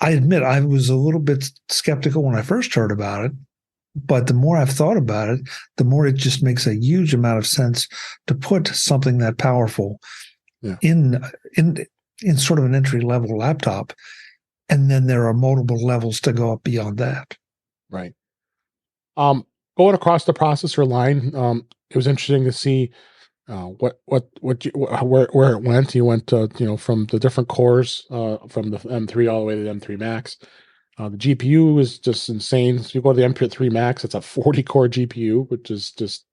I admit I was a little bit skeptical when I first heard about it, but the more I've thought about it, the more it just makes a huge amount of sense to put something that powerful in sort of an entry level laptop, and then there are multiple levels to go up beyond that. Right. Going across the processor line, it was interesting to see where it went. You went from the different cores from the M3 all the way to the M3 Max. The GPU is just insane. So you go to the M3 Max, it's a 40-core GPU, which is just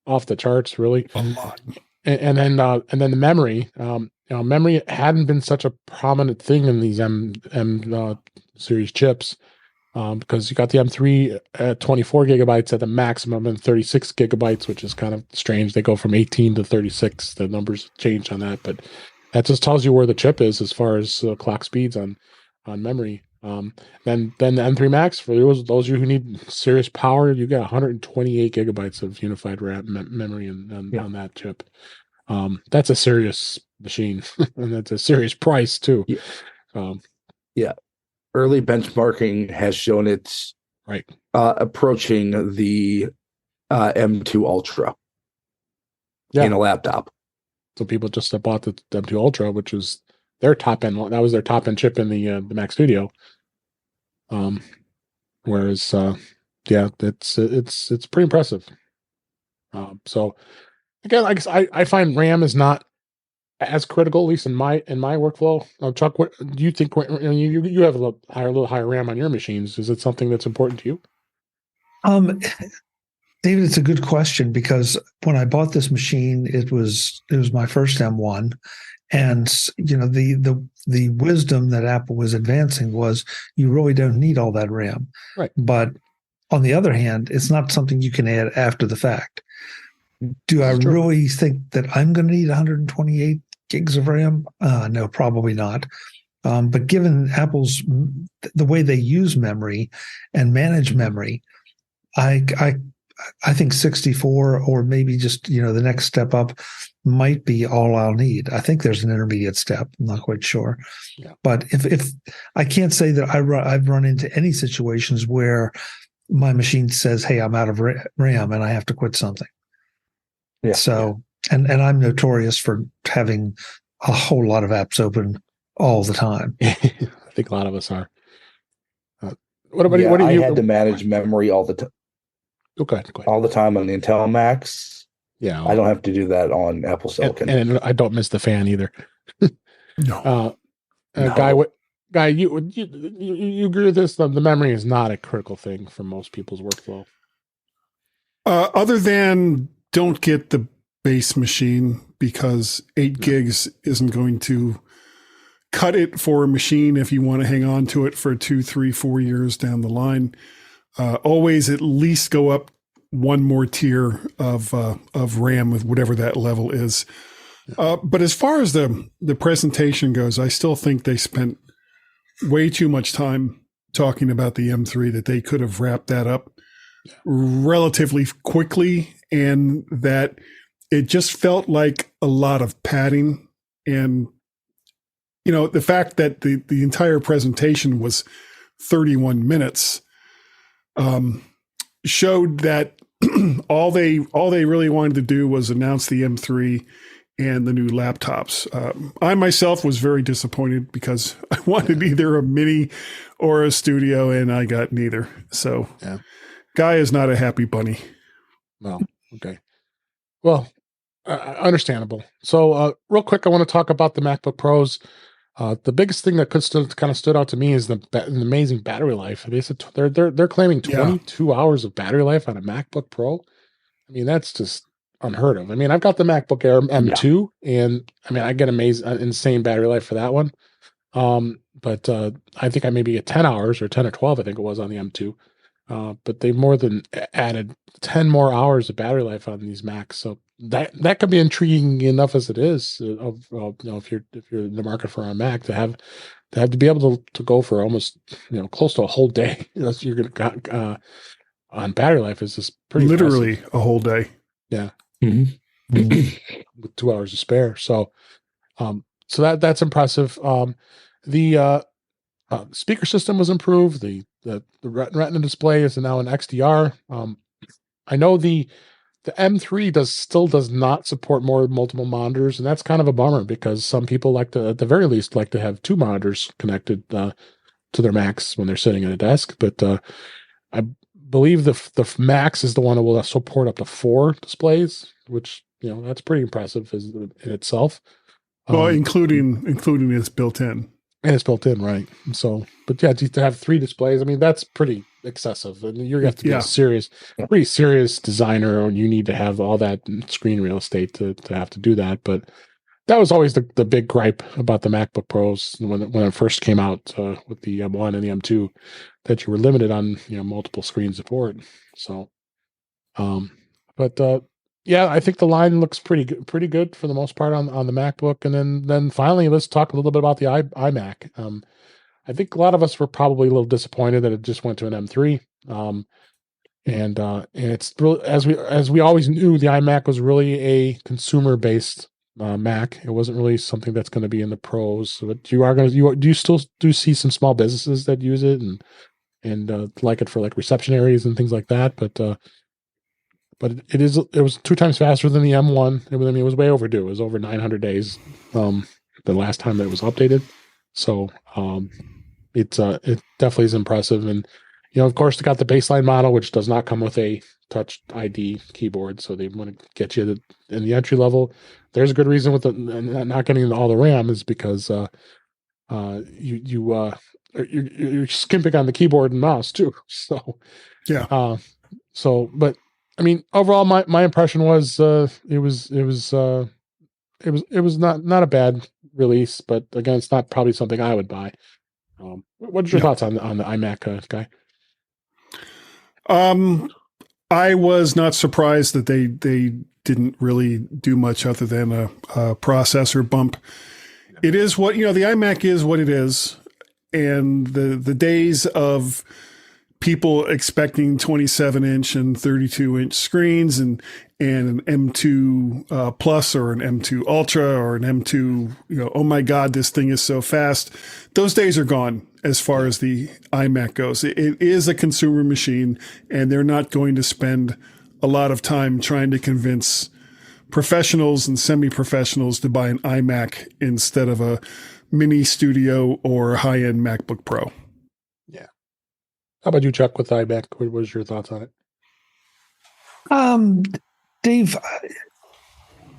off the charts, really. A lot. And then the memory. Memory hadn't been such a prominent thing in these M series chips, because you got the M3 at 24 gigabytes at the maximum and 36 gigabytes, which is kind of strange. They go from 18 to 36. The numbers change on that, but that just tells you where the chip is as far as clock speeds on memory. Then the M3 Max, for those of you who need serious power, you get 128 gigabytes of unified RAM memory on that chip. That's a serious machine, and that's a serious price too. Early benchmarking has shown it's right approaching the M2 Ultra in a laptop. So people just bought the M2 Ultra, which is their top end. That was their top end chip in the Mac Studio. Whereas, it's pretty impressive. So again, I guess I find RAM is not as critical, at least in my workflow. Chuck, what do you think? You have a little higher RAM on your machines. Is it something that's important to you? David, it's a good question, because when I bought this machine, it was my first M1, and the wisdom that Apple was advancing was you really don't need all that RAM. Right. But on the other hand, it's not something you can add after the fact. Do I really think that I'm going to need 128 gigs of RAM? No, probably not. But given Apple's the way they use memory and manage memory, I think 64 or maybe just the next step up might be all I'll need. I think there's an intermediate step. I'm not quite sure, but if I can't say that I've run into any situations where my machine says, "Hey, I'm out of RAM and I have to quit something." Yeah. So, and I'm notorious for having a whole lot of apps open all the time. I think a lot of us are. What about you? I had to manage memory all the time. Okay. All the time on the Intel Macs. Yeah, I don't have to do that on Apple Silicon, and I don't miss the fan either. No. No. Guy, you agree with this? The memory is not a critical thing for most people's workflow. Other than don't get the base machine, because 8 gigs isn't going to cut it for a machine if you want to hang on to it for 2, 3, 4 years down the line. Always at least go up one more tier of RAM with whatever that level is. But as far as the presentation goes, I still think they spent way too much time talking about the M3, that they could have wrapped that up relatively quickly, and that it just felt like a lot of padding. And, the fact that the entire presentation was 31 minutes showed that all they really wanted to do was announce the M3 and the new laptops. I myself was very disappointed because I wanted either a mini or a studio, and I got neither. So Guy is not a happy bunny. Well, okay. Well, understandable. So real quick, I want to talk about the MacBook Pros. The biggest thing that kind of stood out to me is the amazing battery life. I mean, they're claiming 22 hours of battery life on a MacBook Pro. I mean, that's just unheard of. I mean, I've got the MacBook Air M2, and I mean, I get insane battery life for that one. But I think I maybe get 10 hours or 10 or 12, I think it was on the M2. But they more than added 10 more hours of battery life on these Macs. So that could be intriguing enough as it is. If you're in the market for a Mac, to be able to go for almost close to a whole day. You're gonna on battery life is just pretty literally impressive. A whole day. Yeah. With 2 hours to spare. So that's impressive. The speaker system was improved. The Retina display is now an XDR. I know the M3 still does not support multiple monitors, and that's kind of a bummer because some people at the very least, like to have two monitors connected to their Macs when they're sitting at a desk. But I believe the Max is the one that will support up to 4 displays, which that's pretty impressive in itself. Well, including it's built in. And it's built in, right? So, but yeah, to have 3 displays, I mean, that's pretty excessive. And you have to be a pretty serious designer, and you need to have all that screen real estate to have to do that. But that was always the big gripe about the MacBook Pros when it first came out with the M1 and the M2, that you were limited on multiple screen support. So, yeah, I think the line looks pretty good for the most part on the MacBook. And then finally, let's talk a little bit about the iMac. I think a lot of us were probably a little disappointed that it just went to an M3. And it's really, as we always knew, the iMac was really a consumer based Mac. It wasn't really something that's going to be in the pros. But you still see some small businesses that use it and like it for like reception areas and things like that. But it was 2 times faster than the M1. It was way overdue. It was over 900 days the last time that it was updated. So it definitely is impressive. And of course, they got the baseline model, which does not come with a Touch ID keyboard. So they want to get you in the entry level. There's a good reason with not getting all the RAM is because you're skimping on the keyboard and mouse too. So yeah. But I mean, overall, my impression was it was not a bad release, but again, it's not probably something I would buy. What's your thoughts on the iMac, Guy? I was not surprised that they didn't really do much other than a processor bump. It is what the iMac is what it is, and the days of people expecting 27-inch and 32-inch screens and an M2 Plus or an M2 Ultra or an M2, oh my God, this thing is so fast. Those days are gone as far as the iMac goes. It is a consumer machine, and they're not going to spend a lot of time trying to convince professionals and semi-professionals to buy an iMac instead of a mini studio or a high-end MacBook Pro. How about you, Chuck, with iMac? What was your thoughts on it? Dave,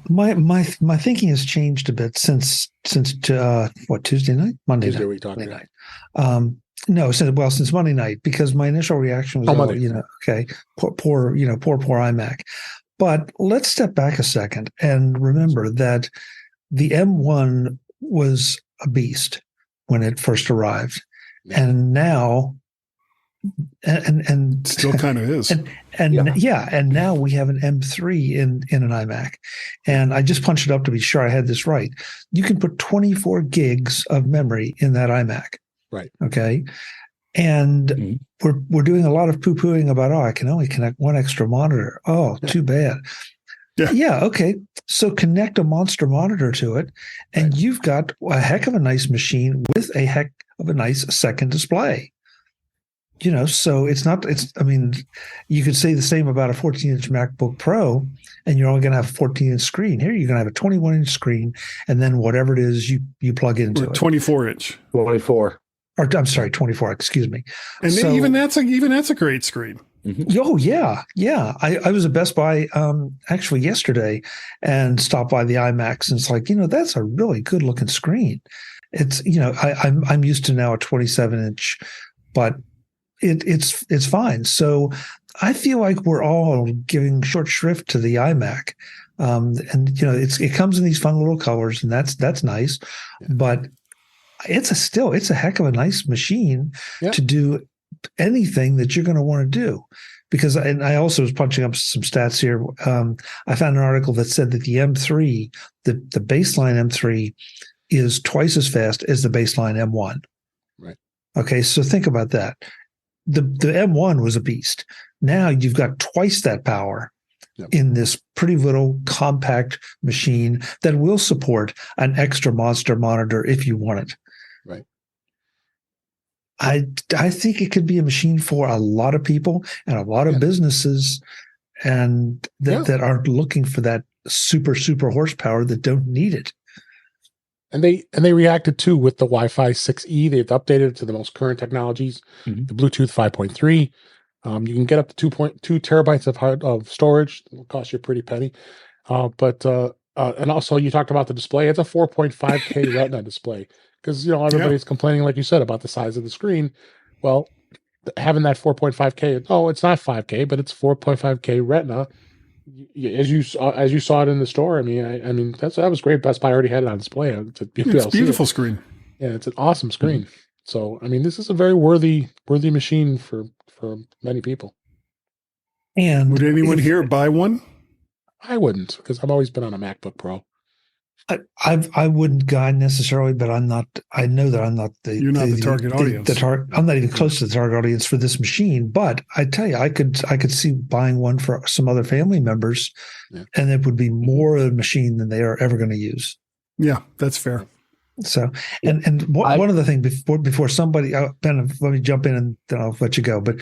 my thinking has changed a bit since Tuesday night, Monday Tuesday night, we talked Monday night. No, since Monday night, because my initial reaction was, okay, poor iMac. But let's step back a second and remember that the M1 was a beast when it first arrived, and now and still kind of is. And now we have an M3 in an iMac, and I just punched it up to be sure I had this right. You can put 24 gigs of memory in that iMac. Right. Okay. And we're doing a lot of poo-pooing about, I can only connect one extra monitor. Oh, too bad. Yeah. Okay. So connect a monster monitor to it, and you've got a heck of a nice machine with a heck of a nice second display. So I mean, you could say the same about a 14-inch MacBook Pro, and you're only going to have a 14-inch screen. Here, you're going to have a 21-inch screen, and then whatever it is you plug into it. 24-inch. 24. Or I'm sorry, 24. Excuse me. And even that's a great screen. Mm-hmm. Oh yeah. I was at Best Buy actually yesterday and stopped by the iMacs, and it's like, that's a really good looking screen. It's I'm used to now a 27-inch, but it's fine. So I feel like we're all giving short shrift to the iMac, and it comes in these fun little colors, and that's nice, but it's a heck of a nice machine to do anything that you're going to want to do. Because, and I also was punching up some stats here. I found an article that said that the M3, the baseline M3, is twice as fast as the baseline M1. Right. Okay, so think about that. The M1 was a beast. Now you've got twice that power in this pretty little compact machine that will support an extra monster monitor if you want it. Right. I think it could be a machine for a lot of people and a lot of businesses, and that aren't looking for that super horsepower, that don't need it. And they reacted too with the Wi-Fi 6E. They've updated it to the most current technologies, the Bluetooth 5.3. You can get up to 2.2 terabytes of storage. It'll cost you a pretty penny. And also you talked about the display. It's a 4.5K Retina display. Because, everybody's complaining, like you said, about the size of the screen. Well, having that 4.5K, it's not 5K, but it's 4.5K Retina. As you saw it in the store, I mean that was great. Best Buy already had it on display. It's a beautiful screen. Yeah, it's an awesome screen. So, I mean, this is a very worthy machine for many people. And would anyone here buy one? I wouldn't, because I've always been on a MacBook Pro. I wouldn't guide necessarily, but I'm not. I know that I'm not the. You're not the target audience. I'm not even close to the target audience for this machine. But I tell you, I could see buying one for some other family members, and it would be more of a machine than they are ever going to use. Yeah, that's fair. So, and one other thing before somebody, Ben, let me jump in and then I'll let you go. But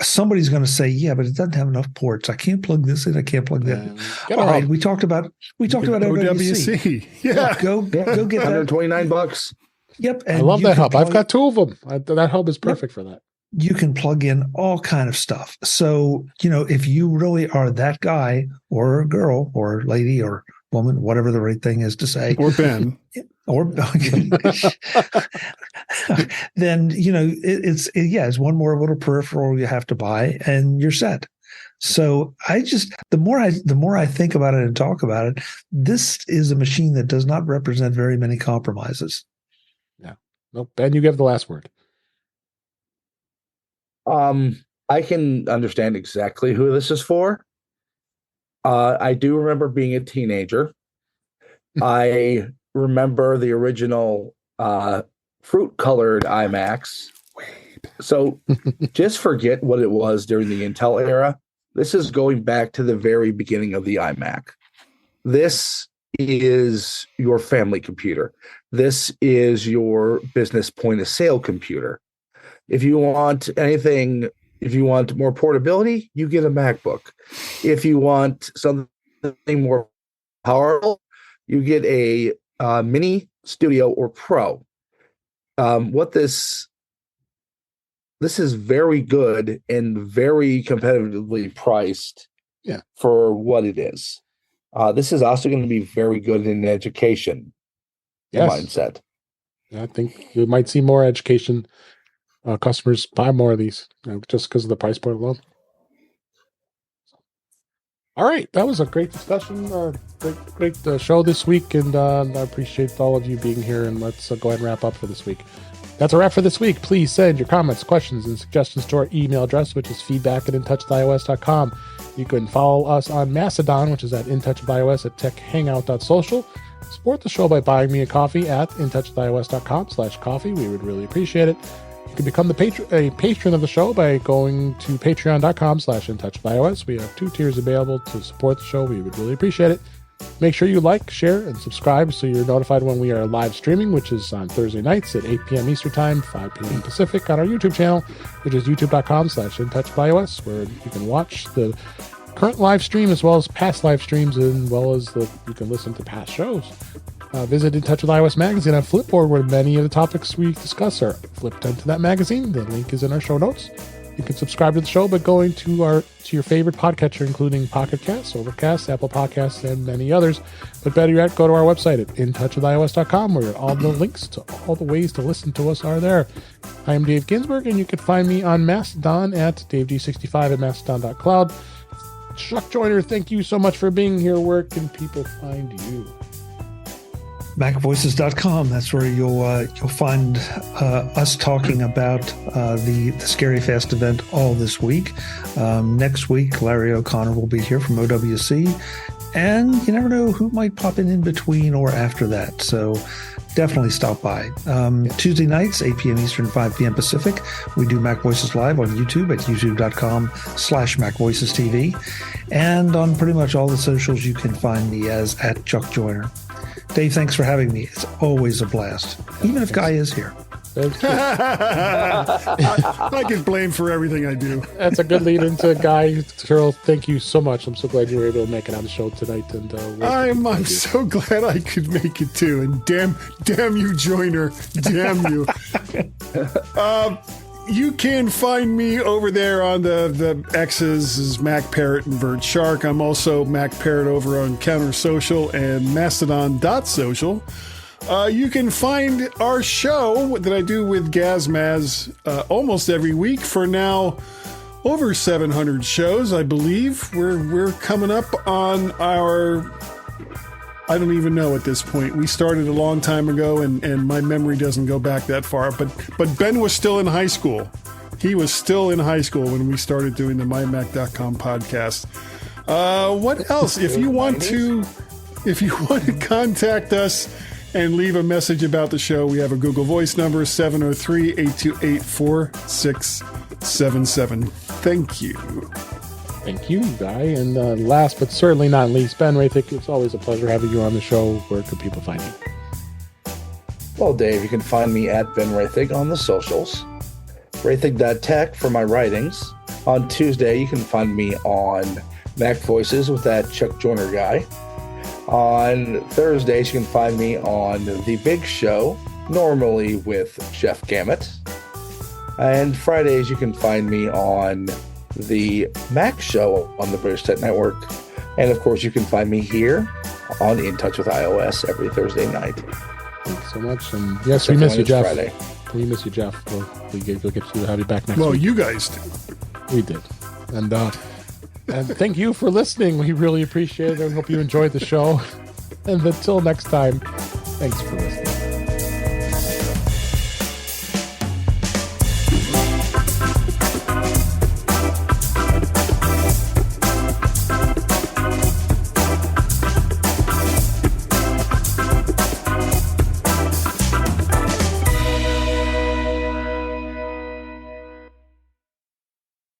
somebody's going to say, yeah, but it doesn't have enough ports. I can't plug this in. I can't plug that in. All right. We talked about OWC. Yeah. Go get that. $129. Yep. And I love that hub. I've got two of them. That hub is perfect for that. You can plug in all kind of stuff. So, if you really are that guy or girl or lady or woman, whatever the right thing is to say. Or Ben. Then it's one more little peripheral you have to buy and you're set. So the more I think about it and talk about it, this is a machine that does not represent very many compromises. Yeah. No, Ben, you give the last word. I can understand exactly who this is for. I do remember being a teenager. I remember the original fruit-colored iMacs. So just forget what it was during the Intel era. This is going back to the very beginning of the iMac. This is your family computer. This is your business point-of-sale computer. If you want more portability, you get a MacBook. If you want something more powerful, you get a Mini, Studio, or Pro. This is very good and very competitively priced for what it is. This is also going to be very good in education mindset. I think you might see more education customers buy more of these just because of the price point alone. All right, that was a great discussion, great show this week, and I appreciate all of you being here. And let's go ahead and wrap up for this week. That's a wrap for this week. Please send your comments, questions, and suggestions to our email address, which is feedback@intouchwithios.com. You can follow us on Mastodon, which is at intouchwithios at techhangout.social. Support the show by buying me a coffee at intouchwithios.com/coffee. We would really appreciate it. You can become a patron of the show by going to patreon.com/intouchwithios. We have 2 tiers available to support the show. We would really appreciate it. Make sure you like, share, and subscribe so you're notified when we are live streaming, which is on Thursday nights at 8 p.m. Eastern Time, 5 p.m. Pacific on our YouTube channel, which is youtube.com/intouchwithios, where you can watch the current live stream as well as past live streams, as well as you can listen to past shows. Visit In Touch with iOS magazine on Flipboard, where many of the topics we discuss are flipped into that magazine. The link is in our show notes. You can subscribe to the show by going to your favorite podcatcher, including Pocket Casts, Overcast, Apple Podcasts, and many others. But better yet, go to our website at intouchwithios.com, where all the links to all the ways to listen to us are there. I am Dave Ginsburg, and you can find me on Mastodon at DaveG65 at mastodon.cloud. Chuck Joyner, thank you so much for being here. Where can people find you? MacVoices.com. That's where you'll find us talking about the Scary Fast event all this week. Next week, Larry O'Connor will be here from OWC, and you never know who might pop in between or after that. So definitely stop by. Tuesday nights, 8 p.m. Eastern, 5 p.m. Pacific. We do Mac Voices Live on YouTube at youtube.com/MacVoicesTV. And on pretty much all the socials, you can find me as at Chuck Joyner. Dave, thanks for having me. It's always a blast, even if Guy is here. I get blamed for everything I do. That's a good lead into Guy Serle. Thank you so much. I'm so glad you were able to make it on the show tonight. And I'm so glad I could make it too. And damn you, Joyner. Damn you. You can find me over there on the X's as Mac Parrot and Vert Shark. I'm also Mac Parrot over on Counter Social and Mastodon.social. You can find our show that I do with Gazmaz almost every week for now. Over 700 shows, I believe. We're coming up on our... I don't even know at this point. We started a long time ago, and my memory doesn't go back that far. But Ben was still in high school. He was still in high school when we started doing the mymac.com podcast. What else? If you want to contact us and leave a message about the show, we have a Google Voice number, 703-828-4677. Thank you. Thank you, Guy. And last but certainly not least, Ben Roethig, it's always a pleasure having you on the show. Where can people find you? Well, Dave, you can find me at Ben Roethig on the socials. Roethig.tech for my writings. On Tuesday, you can find me on Mac Voices with that Chuck Joyner guy. On Thursdays, you can find me on The Big Show, normally with Jeff Gamet. And Fridays, you can find me on The Mac Show on the British Tech Network. And of course, you can find me here on In Touch with iOS every Thursday night. Thanks so much. And yes, we miss you, Jeff. Friday. We miss you, Jeff. We'll get to have you back next week. Well, you guys did. We did. And thank you for listening. We really appreciate it. I hope you enjoyed the show. And until next time, thanks for listening.